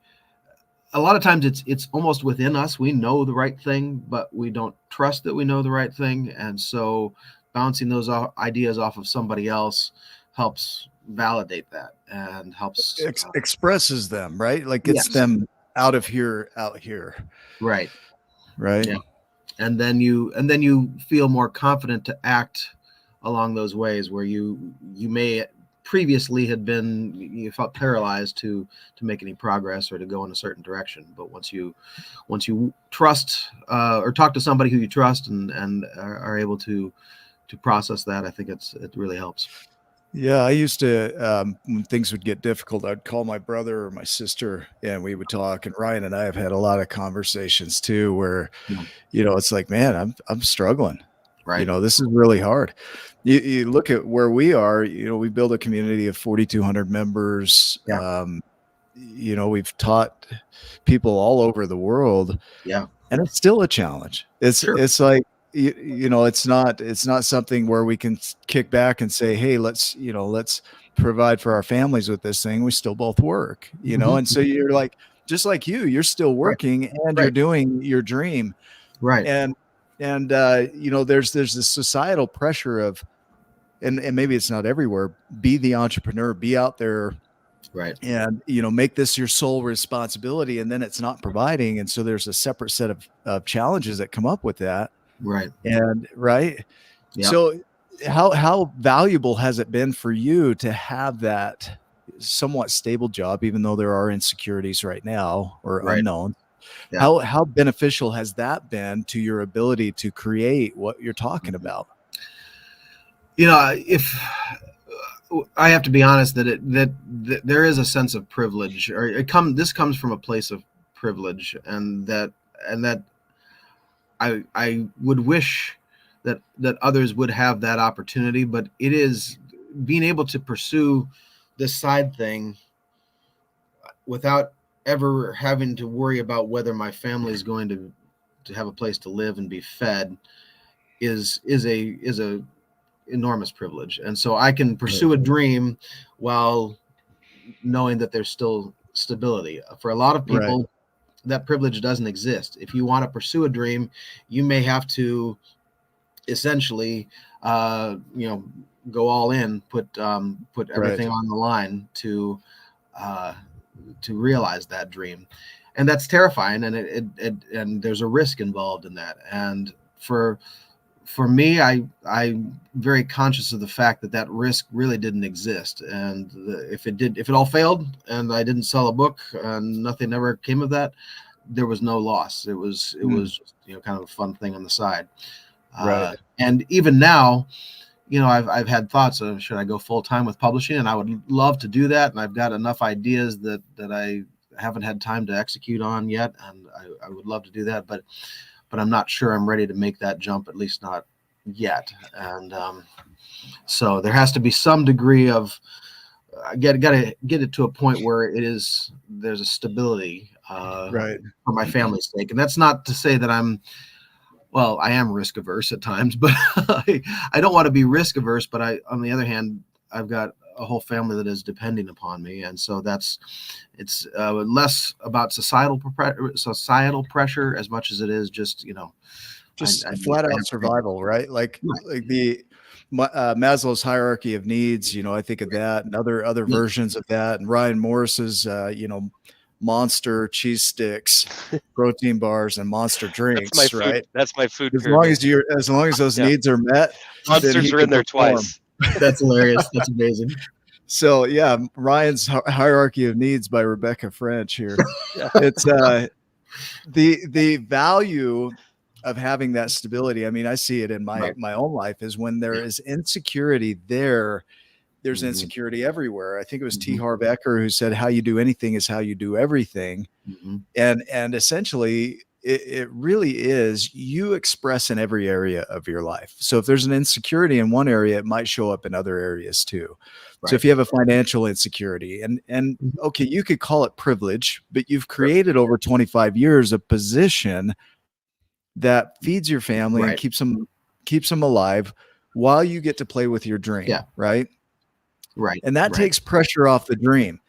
lot of times it's almost within us. We know the right thing, but we don't trust that we know the right thing. And so bouncing those ideas off of somebody else helps validate that and helps Expresses them, right? Like gets them out of here, out here. Right. Yeah. And then you feel more confident to act along those ways where you may previously you felt paralyzed to make any progress or to go in a certain direction. But once you trust or talk to somebody who you trust and are able to process that, I think it really helps. Yeah, I used to, when things would get difficult, I'd call my brother or my sister and we would talk. And Ryan and I have had a lot of conversations too, where, it's like, man, I'm struggling. Right. This is really hard. You look at where we are, we build a community of 4,200 members. Yeah. We've taught people all over the world. Yeah. And it's still a challenge. It's like, it's not something where we can kick back and say, hey, let's provide for our families with this thing. We still both work, and so you're like, just like you're still working and you're doing your dream. Right. And there's this societal pressure of, and maybe it's not everywhere, be the entrepreneur, be out there. Right. And, make this your sole responsibility. And then it's not providing. And so there's a separate set of challenges that come up with that. Right. And Yep. So how valuable has it been for you to have that somewhat stable job, even though there are insecurities right now or unknown? Yeah. How beneficial has that been to your ability to create what you're talking about? If I have to be honest, that there is a sense of privilege, or this comes from a place of privilege, and that I would wish that others would have that opportunity, but it is being able to pursue this side thing without ever having to worry about whether my family is going to have a place to live and be fed is a enormous privilege. And so I can pursue a dream while knowing that there's still stability. For a lot of people, that privilege doesn't exist. If you want to pursue a dream, you may have to essentially, go all in, put everything on the line to realize that dream. And that's terrifying. And and there's a risk involved in that. And for me, I'm very conscious of the fact that risk really didn't exist. And if it all failed and I didn't sell a book and nothing ever came of that, there was no loss. It was kind of a fun thing on the side. And even now, I've had thoughts of, should I go full time with publishing? And I would love to do that. And I've got enough ideas that I haven't had time to execute on yet. And I would love to do that, but I'm not sure I'm ready to make that jump, at least not yet. And so there has to be some degree of I gotta get it to a point where there's a stability Right. for my family's sake. And that's not to say that I am risk averse at times, but I don't want to be risk averse. But on the other hand, I've got a whole family that is depending upon me, and so it's less about societal pressure as much as it is just Just flat out survival, right? Like the Maslow's hierarchy of needs. I think of that and other versions of that, and Ryan Morris's monster cheese sticks, protein bars, and monster drinks. Right? That's my food. As long as those needs are met, monsters are in there twice. That's hilarious. That's amazing. So yeah, Ryan's hierarchy of needs by Rebecca French here. It's the value of having that stability. I mean, I see it in my own life is when there is insecurity there's insecurity everywhere. I think it was T. Harv Eker who said, how you do anything is how you do everything. And essentially it really is, you express in every area of your life. So if there's an insecurity in one area, it might show up in other areas too. Right. So if you have a financial insecurity and okay, you could call it privilege, but you've created over 25 years a position that feeds your family and keeps them alive while you get to play with your dream. Right. And that takes pressure off the dream,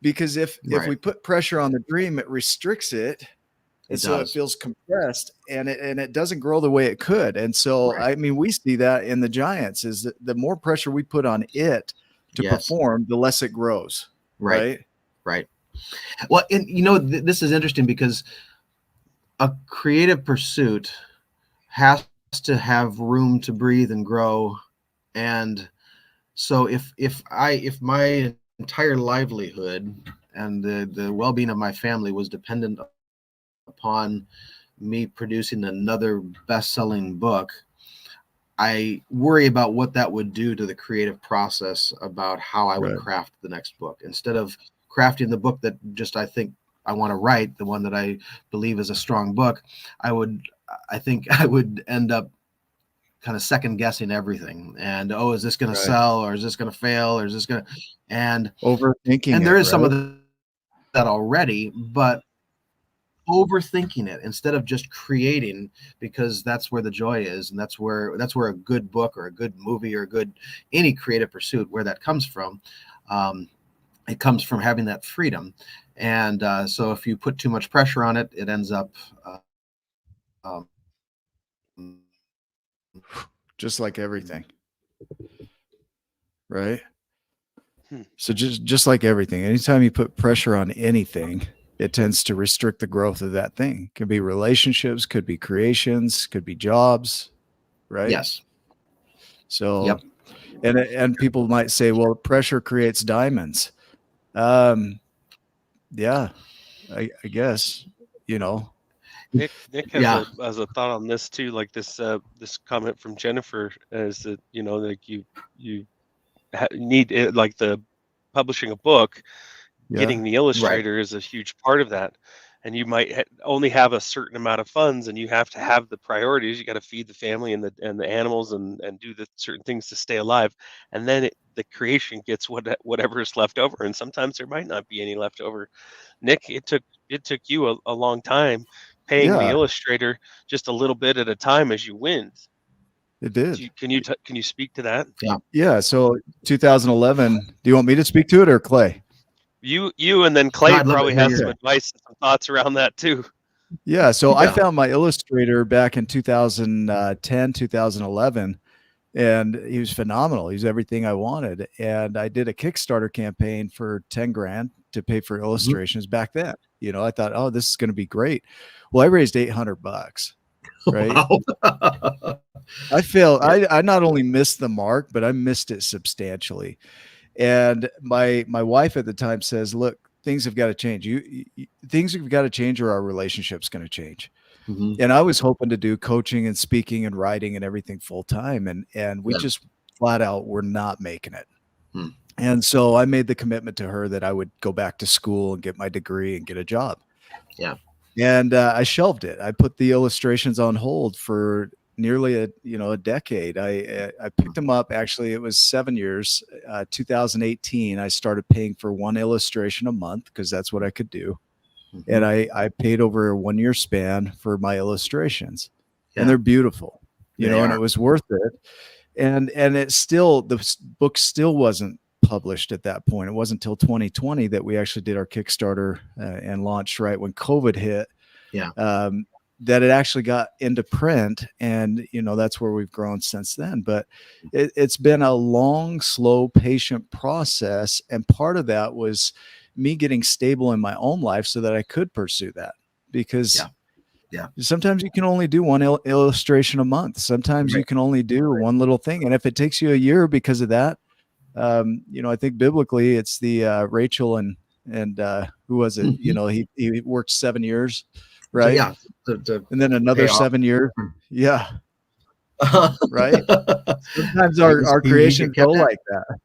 because if we put pressure on the dream, it restricts it. And so it feels compressed and it doesn't grow the way it could. And so, I mean, we see that in the Giants is that the more pressure we put on it to perform, the less it grows. Right. Well, and this is interesting because a creative pursuit has to have room to breathe and grow. And so if my entire livelihood and the well-being of my family was dependent upon me producing another best-selling book, I worry about what that would do to the creative process about how I would craft the next book. Instead of crafting the book that just I think I want to write, the one that I believe is a strong book, I think I would end up kind of second guessing everything. And is this going to sell, or is this going to fail, or is this going to, and overthinking? And there is some of that already, but overthinking it instead of just creating, because that's where the joy is, and that's where a good book or a good movie or any creative pursuit, where that comes from. It comes from having that freedom. And so if you put too much pressure on it, it ends up just like everything, right? So just like everything, anytime you put pressure on anything, it tends to restrict the growth of that thing. Could be relationships, could be creations, could be jobs, right? Yes. So, and people might say, well, pressure creates diamonds. Yeah, I guess, Nick has a thought on this too. Like this comment from Jennifer is that, like you need it, like the publishing a book, getting the illustrator is a huge part of that. And you might only have a certain amount of funds, and you have to have the priorities. You got to feed the family and the animals and do the certain things to stay alive. And then the creation gets whatever is left over. And sometimes there might not be any left over. Nick, it took you a long time paying the illustrator just a little bit at a time as you win. It did. Can you speak to that? Yeah. So 2011, do you want me to speak to it or Clay? You and then Clay probably has some advice and some thoughts around that too. Yeah. So I found my illustrator back in 2010, 2011, and he was phenomenal. He was everything I wanted. And I did a Kickstarter campaign for 10 grand to pay for illustrations back then. I thought, oh, this is going to be great. Well, I raised $800, right? Wow. I failed. I not only missed the mark, but I missed it substantially. And my wife at the time says, look, things have got to change. Things have got to change, or our relationship's going to change. And I was hoping to do coaching and speaking and writing and everything full time. And we just flat out were not making it. And so I made the commitment to her that I would go back to school and get my degree and get a job. Yeah. And I shelved it. I put the illustrations on hold for nearly a decade. I picked them up. Actually, it was 7 years. 2018, I started paying for one illustration a month because that's what I could do. Mm-hmm. And I paid over a 1 year span for my illustrations, Yeah. and they're beautiful, They and are. it was worth it. And it still, the book still wasn't published at that point. It wasn't until 2020 that we actually did our Kickstarter and launched right when COVID hit. Yeah. That it actually got into print, and that's where we've grown since then. But it's been a long, slow, patient process, and part of that was me getting stable in my own life so that I could pursue that, because sometimes you can only do one illustration a month. Sometimes you can only do one little thing, and if it takes you a year because of that, I think biblically it's the Rachel and who was it? He worked 7 years, right? Yeah. And then another 7 years. Yeah. Right. Sometimes our creations go like that.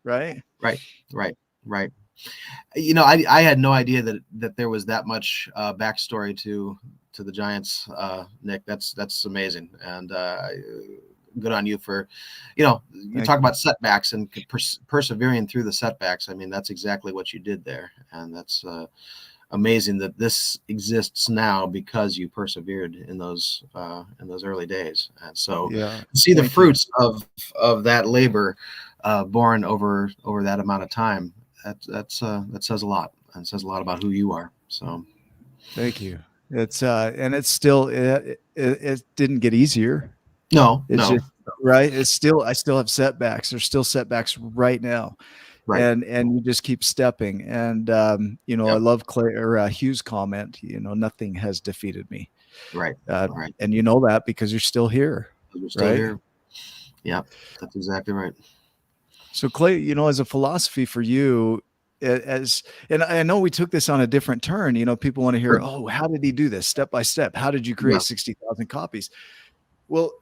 Right. Right. I had no idea that there was that much backstory to the Giants, Nick. That's amazing. And good on you for, you talk about setbacks and persevering through the setbacks. I mean, that's exactly what you did there. And that's amazing that this exists now because you persevered in those early days. And so see the fruits of that labor born over that amount of time. That says a lot, and says a lot about who you are. So thank you. It's and it's still it didn't get easier. No. Just, right. I still have setbacks. There's still setbacks right now. Right. And you just keep stepping. And, I love Hugh's comment, nothing has defeated me. Right. And you know that because you're still here. You're still here. Yeah, that's exactly right. So Clay, as a philosophy for you, and I know we took this on a different turn, people want to hear, oh, how did he do this step by step? How did you create 60,000 copies? Well,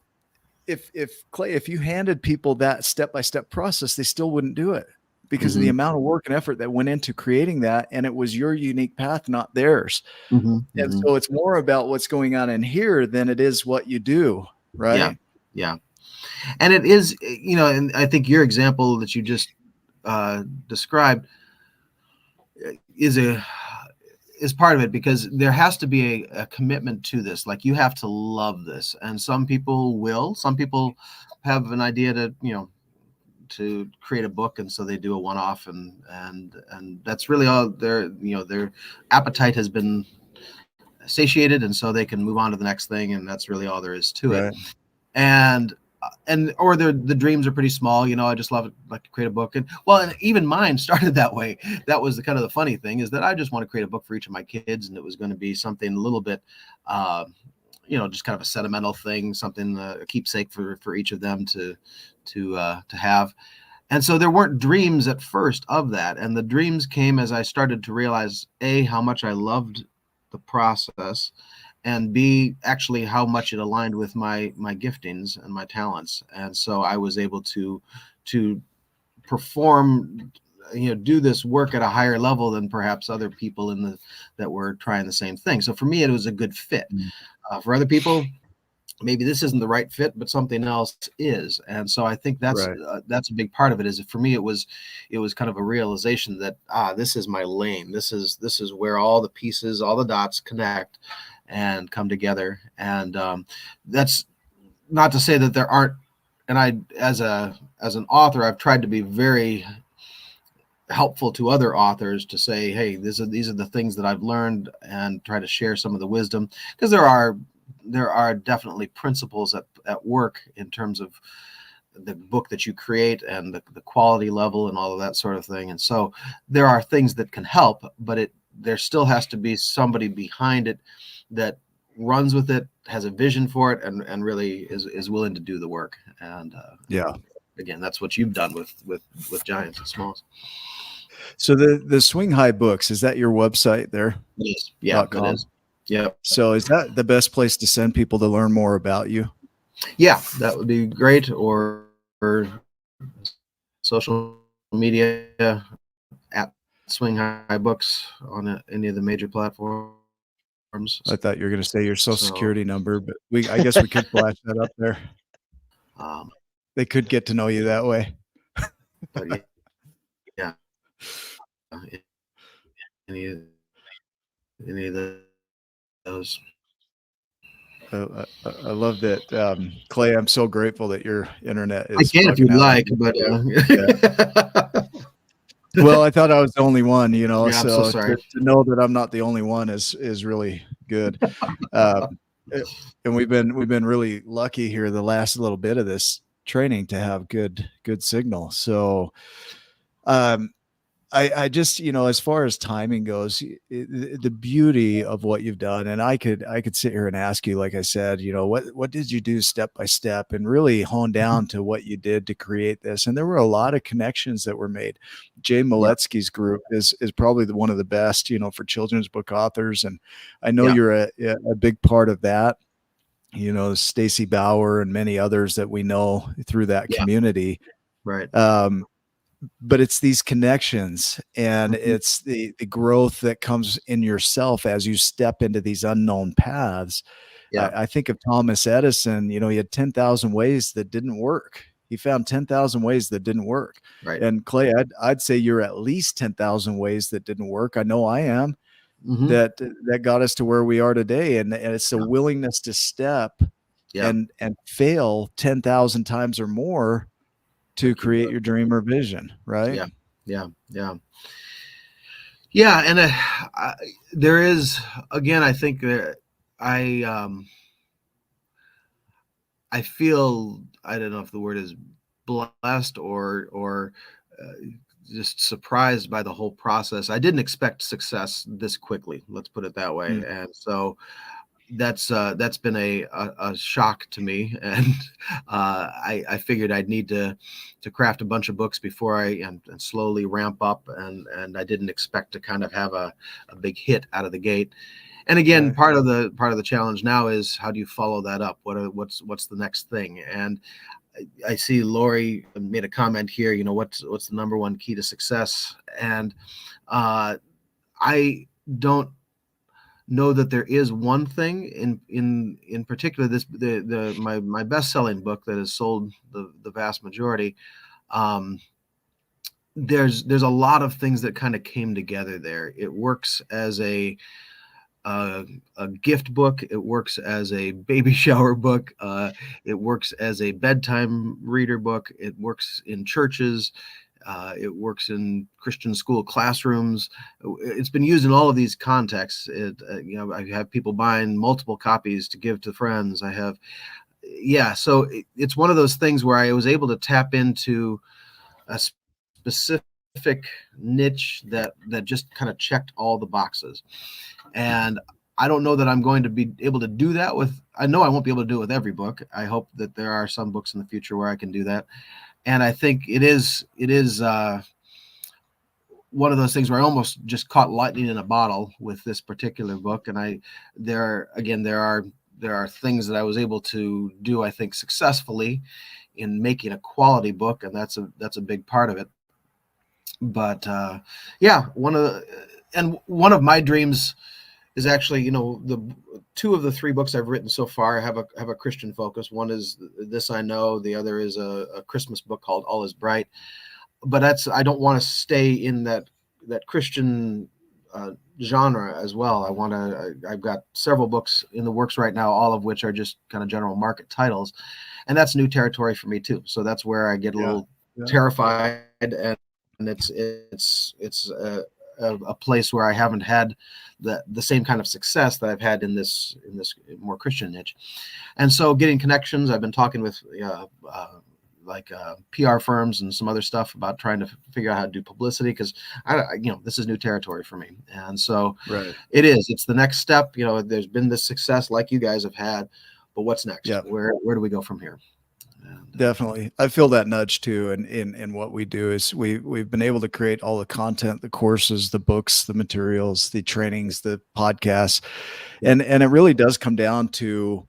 if Clay, if you handed people that step-by-step process, they still wouldn't do it because of the amount of work and effort that went into creating that. And it was your unique path, not theirs. And so it's more about what's going on in here than it is what you do. Right. Yeah. And it is, and I think your example that you just described is part of it, because there has to be a commitment to this. Like, you have to love this. And some people have an idea to create a book, and so they do a one-off, and that's really all their appetite has been satiated, and so they can move on to the next thing, and that's really all there is to it. Or the dreams are pretty small. I just love it, like to create a book. And even mine started that way. That was the kind of the funny thing, is that I just want to create a book for each of my kids, and it was going to be something a little bit, just kind of a sentimental thing, something a keepsake for each of them to have. And so there weren't dreams at first of that, and the dreams came as I started to realize how much I loved the process, and B, actually how much it aligned with my giftings and my talents. And so I was able to perform, do this work at a higher level than perhaps other people that were trying the same thing. So for me, it was a good fit. For other people, maybe this isn't the right fit, but something else is. And so I think that's a big part of it. Is for me, it was kind of a realization that this is my lane. This is where all the pieces, all the dots connect and come together. And that's not to say that there aren't. And I, as an author, I've tried to be very helpful to other authors to say, hey, these are the things that I've learned, and try to share some of the wisdom, because there are definitely principles at work in terms of the book that you create and the quality level and all of that sort of thing. And so there are things that can help, but there still has to be somebody behind it that runs with it, has a vision for it, and really is willing to do the work. And again, that's what you've done with Giants and Smalls. So the Swing High Books, is that your website there? Yes. Yeah, it is. Yeah. So is that the best place to send people to learn more about you? Yeah, that would be great. Or social media at Swing High Books on any of the major platforms. I thought you were going to say your social So- security number, but I guess we could flash that up there. They could get to know you that way. But yeah, any of those. I love that, Clay. I'm so grateful that your internet I is. can if you'd fucking out. like, but Well, I thought I was the only one, you know. Yeah, I'm so sorry. To know that I'm not the only one is really good. And we've been really lucky here the last little bit of this training to have good signal. So I just, you know, as far as timing goes, the beauty of what you've done, and I could sit here and ask you, like I said, you know, what did you do step by step and really hone down to what you did to create this? And there were a lot of connections that were made. Jay Maletsky's group is probably one of the best, you know, for children's book authors. And I know you're a big part of that, you know, Stacy Bauer and many others that we know through that community. Right. But it's these connections and it's the growth that comes in yourself as you step into these unknown paths. Yeah. I think of Thomas Edison, you know, he had 10,000 ways that didn't work. He found 10,000 ways that didn't work. Right. And Clay, I'd say you're at least 10,000 ways that didn't work. I know I am. That got us to where we are today. And it's a willingness to step and fail 10,000 times or more to create your dream or vision, right? Yeah. And there is, again, I think that I feel, I don't know if the word is blessed or just surprised by the whole process. I didn't expect success this quickly. Let's put it that way. And so that's been a shock to me, and I figured I'd need to craft a bunch of books before and slowly ramp up, and I didn't expect to kind of have a big hit out of the gate. And again, part of the challenge now is how do you follow that up? What's the next thing? And I see Lori made a comment here. You know, what's the number one key to success? And I don't know that there is one thing in particular. My best-selling book that has sold the vast majority. There's a lot of things that kind of came together there. It works as a gift book. It works as a baby shower book. It works as a bedtime reader book. It works in churches. It works in Christian school classrooms. It's been used in all of these contexts. I have people buying multiple copies to give to friends. So it's one of those things where I was able to tap into a specific niche that just kind of checked all the boxes. And I don't know that I'm going to be able to do that I know I won't be able to do it with every book. I hope that there are some books in the future where I can do that. And I think it is one of those things where I almost just caught lightning in a bottle with this particular book. And there are things that I was able to do, I think, successfully in making a quality book, and that's a big part of it. But one of my dreams is actually, you know, the two of the three books I've written so far have a Christian focus. One is This I Know. The other is a Christmas book called All Is Bright. But I don't want to stay in that Christian genre as well. I've got several books in the works right now, all of which are just kind of general market titles, and that's new territory for me too. So that's where I get a little terrified, and it's a place where I haven't had the same kind of success that I've had in this more Christian niche. And so getting connections, I've been talking with PR firms and some other stuff about trying to figure out how to do publicity, because this is new territory for me. And so it's the next step. You know, there's been this success like you guys have had, but what's next? Where do we go from here? Definitely. I feel that nudge too. And in what we do is we've been able to create all the content, the courses, the books, the materials, the trainings, the podcasts. And it really does come down to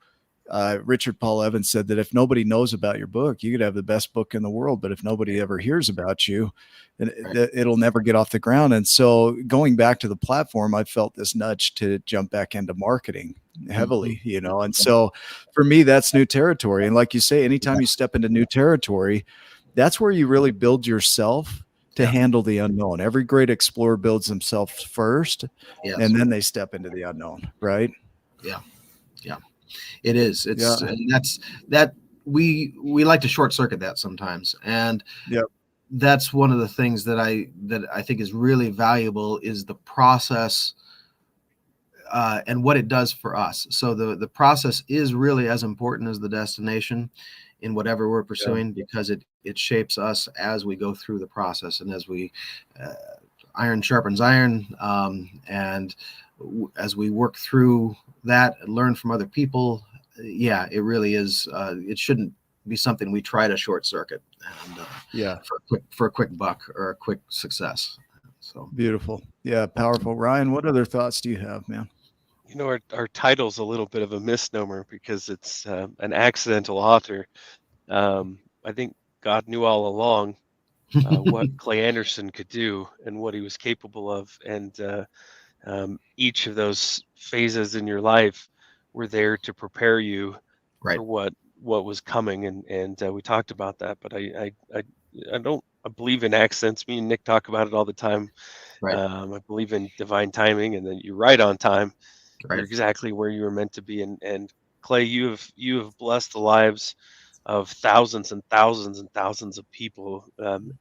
Richard Paul Evans said that if nobody knows about your book, you could have the best book in the world, but if nobody ever hears about you, it'll never get off the ground. And so going back to the platform, I felt this nudge to jump back into marketing heavily, you know, and so for me, that's new territory. And like you say, anytime you step into new territory, that's where you really build yourself to handle the unknown. Every great explorer builds themselves first, and then they step into the unknown, right? Yeah. It is. It's and that we like to short circuit that sometimes, and that's one of the things that I think is really valuable is the process and what it does for us. So the process is really as important as the destination in whatever we're pursuing, because it shapes us as we go through the process, and as we iron sharpens iron, and as we work through that and learn from other people. It really is. It shouldn't be something we try to short circuit and for a quick buck or a quick success. So beautiful. Yeah. Powerful. Ryan, what other thoughts do you have, man? You know, our title's a little bit of a misnomer because it's an accidental author. I think God knew all along what Clay Anderson could do and what he was capable of. And each of those phases in your life were there to prepare you for what was coming. And we talked about that, but I believe in accents. Me and Nick talk about it all the time. I believe in divine timing, and then you're right on time. You're exactly where you were meant to be. And Clay, you have blessed the lives of thousands and thousands and thousands of people,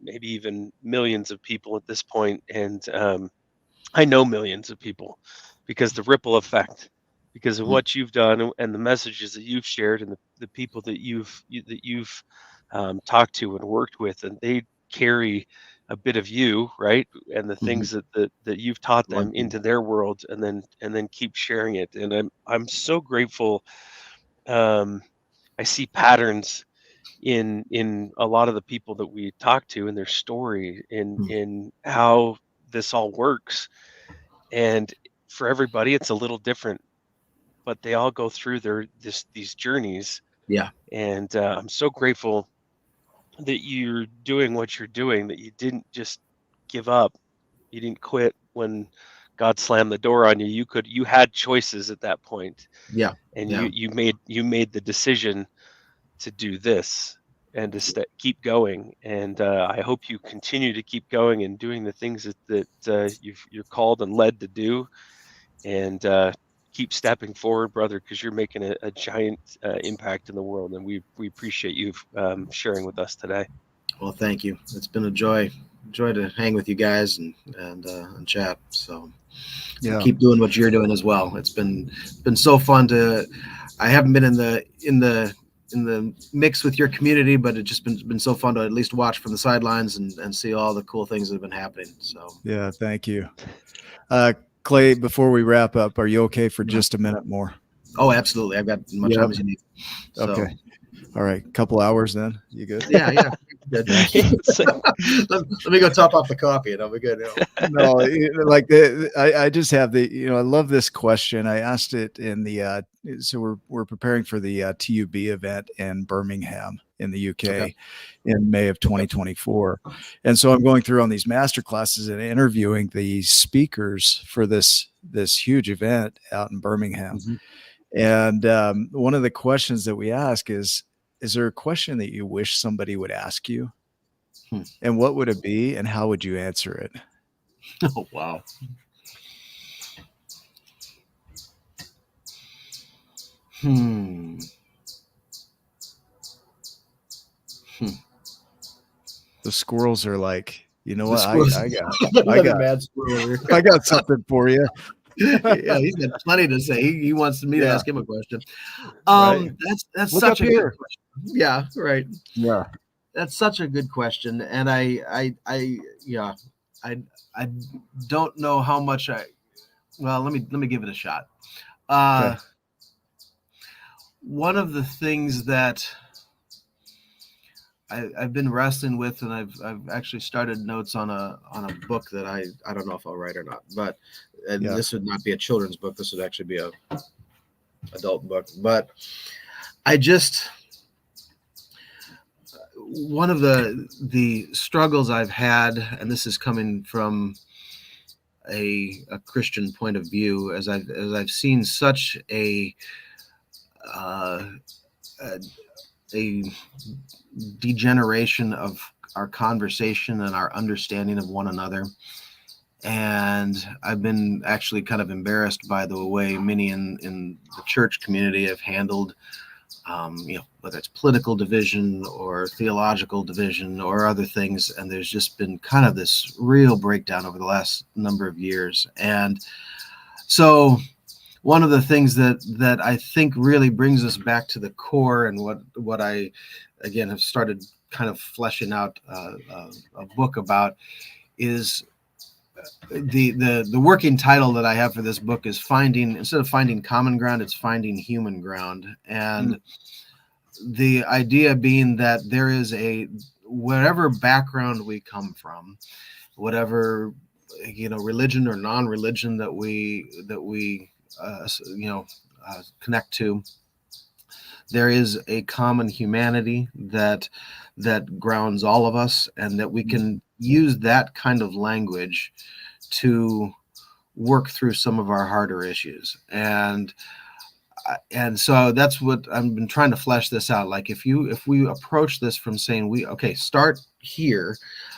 maybe even millions of people at this point. And I know millions of people because the ripple effect, because of what you've done and the messages that you've shared, and the people that you've talked to and worked with, and they carry a bit of you, right? And the things that you've taught them into their world, and then keep sharing it. And I'm so grateful. I see patterns in a lot of the people that we talk to, in their story, in how this all works. And for everybody, it's a little different, but they all go through these journeys. And I'm so grateful that you're doing what you're doing, that you didn't just give up. You didn't quit when God slammed the door on you. You had choices at that point. And you made the decision to do this and to keep going. And I hope you continue to keep going and doing the things that you're called and led to do. And keep stepping forward, brother, because you're making a giant impact in the world. And we appreciate you sharing with us today. Well, thank you. It's been a joy to hang with you guys and chat. So keep doing what you're doing as well. It's been so fun I haven't been in the mix with your community, but it's just been so fun to at least watch from the sidelines and see all the cool things that have been happening. So thank you. Clay, before we wrap up, are you okay for just a minute more? Oh, absolutely. I've got as much time as you need. So. Okay. All right. Couple hours then. You good? Yeah. Good. Let me go top off the coffee and I'll be good. No, like I just have I love this question. I asked it in the so we're preparing for the TUB event in Birmingham in the UK in May of 2024. And so I'm going through on these master classes and interviewing the speakers for this huge event out in Birmingham. And one of the questions that we ask is there a question that you wish somebody would ask you? And what would it be, and how would you answer it? Oh, wow. The squirrels are like, you know what? I got something for you. Yeah, he's got plenty to say. He wants me to ask him a question. That's Look such a good question. Yeah, right. Yeah, that's such a good question, and I don't know how much let me give it a shot. One of the things that I've been wrestling with, and I've actually started notes on a book that I don't know if I'll write or not, but this would not be a children's book. This would actually be a adult book. But I just, one of the struggles I've had, and this is coming from a Christian point of view, as I've seen such a a degeneration of our conversation and our understanding of one another. And I've been actually kind of embarrassed by the way many in the church community have handled, whether it's political division or theological division or other things. And there's just been kind of this real breakdown over the last number of years. And so one of the things that I think really brings us back to the core, and what I, again, have started kind of fleshing out a book about, is the working title that I have for this book is instead of finding common ground, it's finding human ground. And the idea being that there is whatever background we come from, whatever, religion or non-religion that we connect to, there is a common humanity that grounds all of us, and that we can use that kind of language to work through some of our harder issues. And so that's what I've been trying to flesh this out. Like, if we approach this from saying, start here.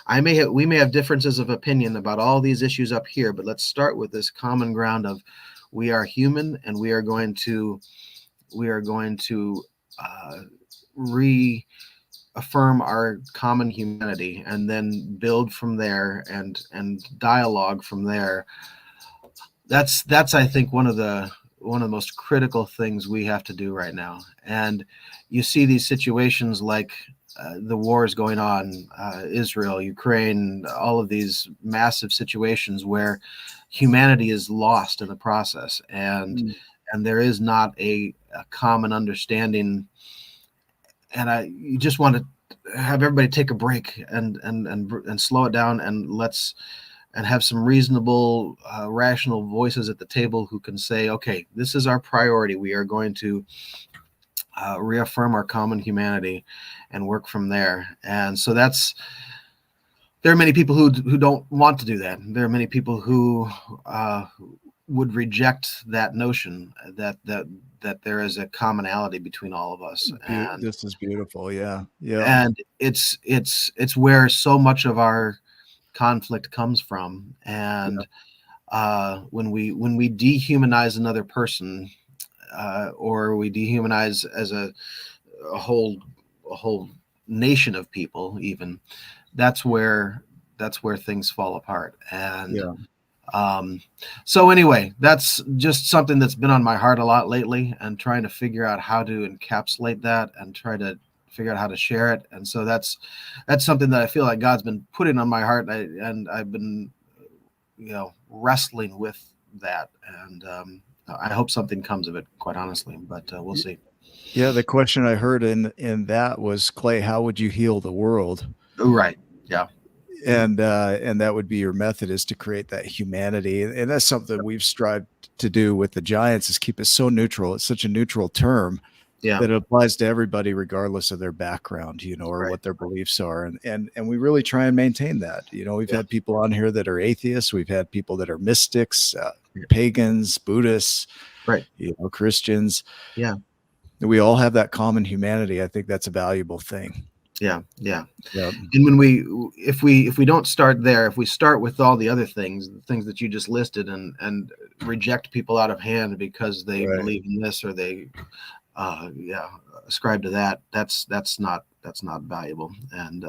We may have differences of opinion about all these issues up here, but let's start with this common ground of we are human, and we are going to reaffirm our common humanity, and then build from there and dialogue from there. That's I think one of the most critical things we have to do right now. And you see these situations like the wars going on, Israel, Ukraine, all of these massive situations where humanity is lost in the process, and there is not a common understanding. And you just want to have everybody take a break and slow it down, and have some reasonable, rational voices at the table who can say, okay, this is our priority. We are going to reaffirm our common humanity and work from there. And so there are many people who don't want to do that. There are many people who would reject that notion that there is a commonality between all of us. And this is beautiful. Yeah. And it's where so much of our conflict comes from. And when we dehumanize another person, or we dehumanize as a whole nation of people, even, that's where things fall apart. And so anyway, that's just something that's been on my heart a lot lately, and trying to figure out how to encapsulate that and try to figure out how to share it. And so that's something that I feel like God's been putting on my heart, and I've been wrestling with that, and I hope something comes of it, quite honestly, but we'll see. Yeah, the question I heard in that was, Clay, how would you heal the world? Right. Yeah. And that would be your method, is to create that humanity. And that's something we've strived to do with the Giants, is keep it so neutral. It's such a neutral term that it applies to everybody, regardless of their background, or what their beliefs are. And we really try and maintain that. We've had people on here that are atheists. We've had people that are mystics, pagans, Buddhists, Christians. Yeah. We all have that common humanity. I think that's a valuable thing. Yeah. And if we don't start there, if we start with all the other things, the things that you just listed, and reject people out of hand because they believe in this, or they ascribe to that, that's not valuable. And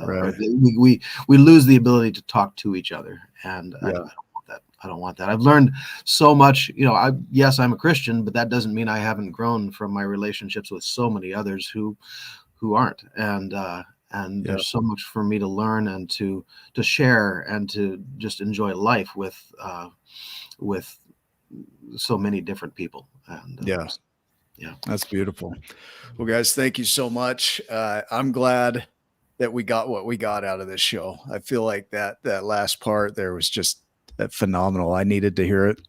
we lose the ability to talk to each other. And I don't want that. I've learned so much. Yes, I'm a Christian, but that doesn't mean I haven't grown from my relationships with so many others who aren't. And there's so much for me to learn, and to share, and to just enjoy life with so many different people. And that's beautiful. Well, guys, thank you so much. I'm glad that we got what we got out of this show. I feel like that last part there was just phenomenal. I needed to hear it.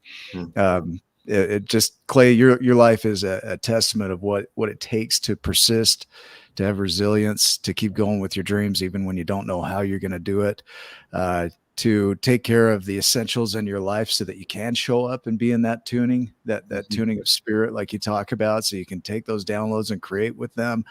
it just, Clay, your life is a testament of what it takes to persist, to have resilience, to keep going with your dreams, even when you don't know how you're going to do it, to take care of the essentials in your life so that you can show up and be in that tuning, that tuning of spirit, like you talk about, so you can take those downloads and create with them.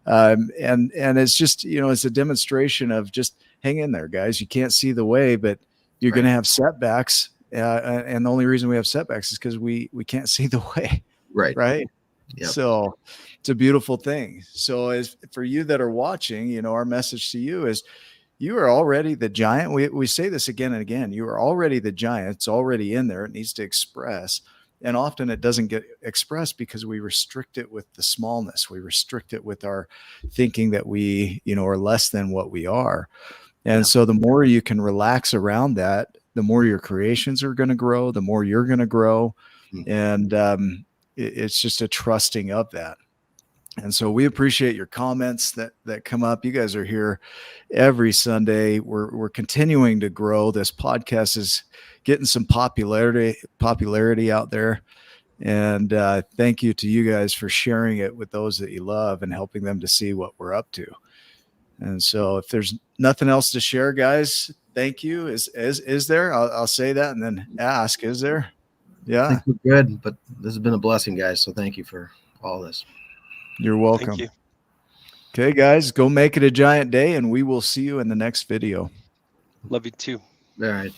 And it's just, it's a demonstration of just hang in there, guys. You can't see the way, but you're going to have setbacks. And the only reason we have setbacks is because we can't see the way. Right. Yep. So it's a beautiful thing. So as for you that are watching, our message to you is, you are already the giant. We say this again and again. You are already the giant. It's already in there. It needs to express. And often it doesn't get expressed because we restrict it with the smallness. We restrict it with our thinking that we, are less than what we are. And so the more you can relax around that, the more your creations are going to grow, the more you're going to grow. And it's just a trusting of that. And so we appreciate your comments that come up. You guys are here every Sunday. We're continuing to grow. This podcast is getting some popularity out there. And thank you to you guys for sharing it with those that you love and helping them to see what we're up to. And so if there's nothing else to share, guys, thank you. Is there? I'll say that and then ask, is there? Yeah. I think we're good, but this has been a blessing, guys. So thank you for all this. You're welcome. Thank you. Okay, guys, go make it a giant day, and we will see you in the next video. Love you too. All right.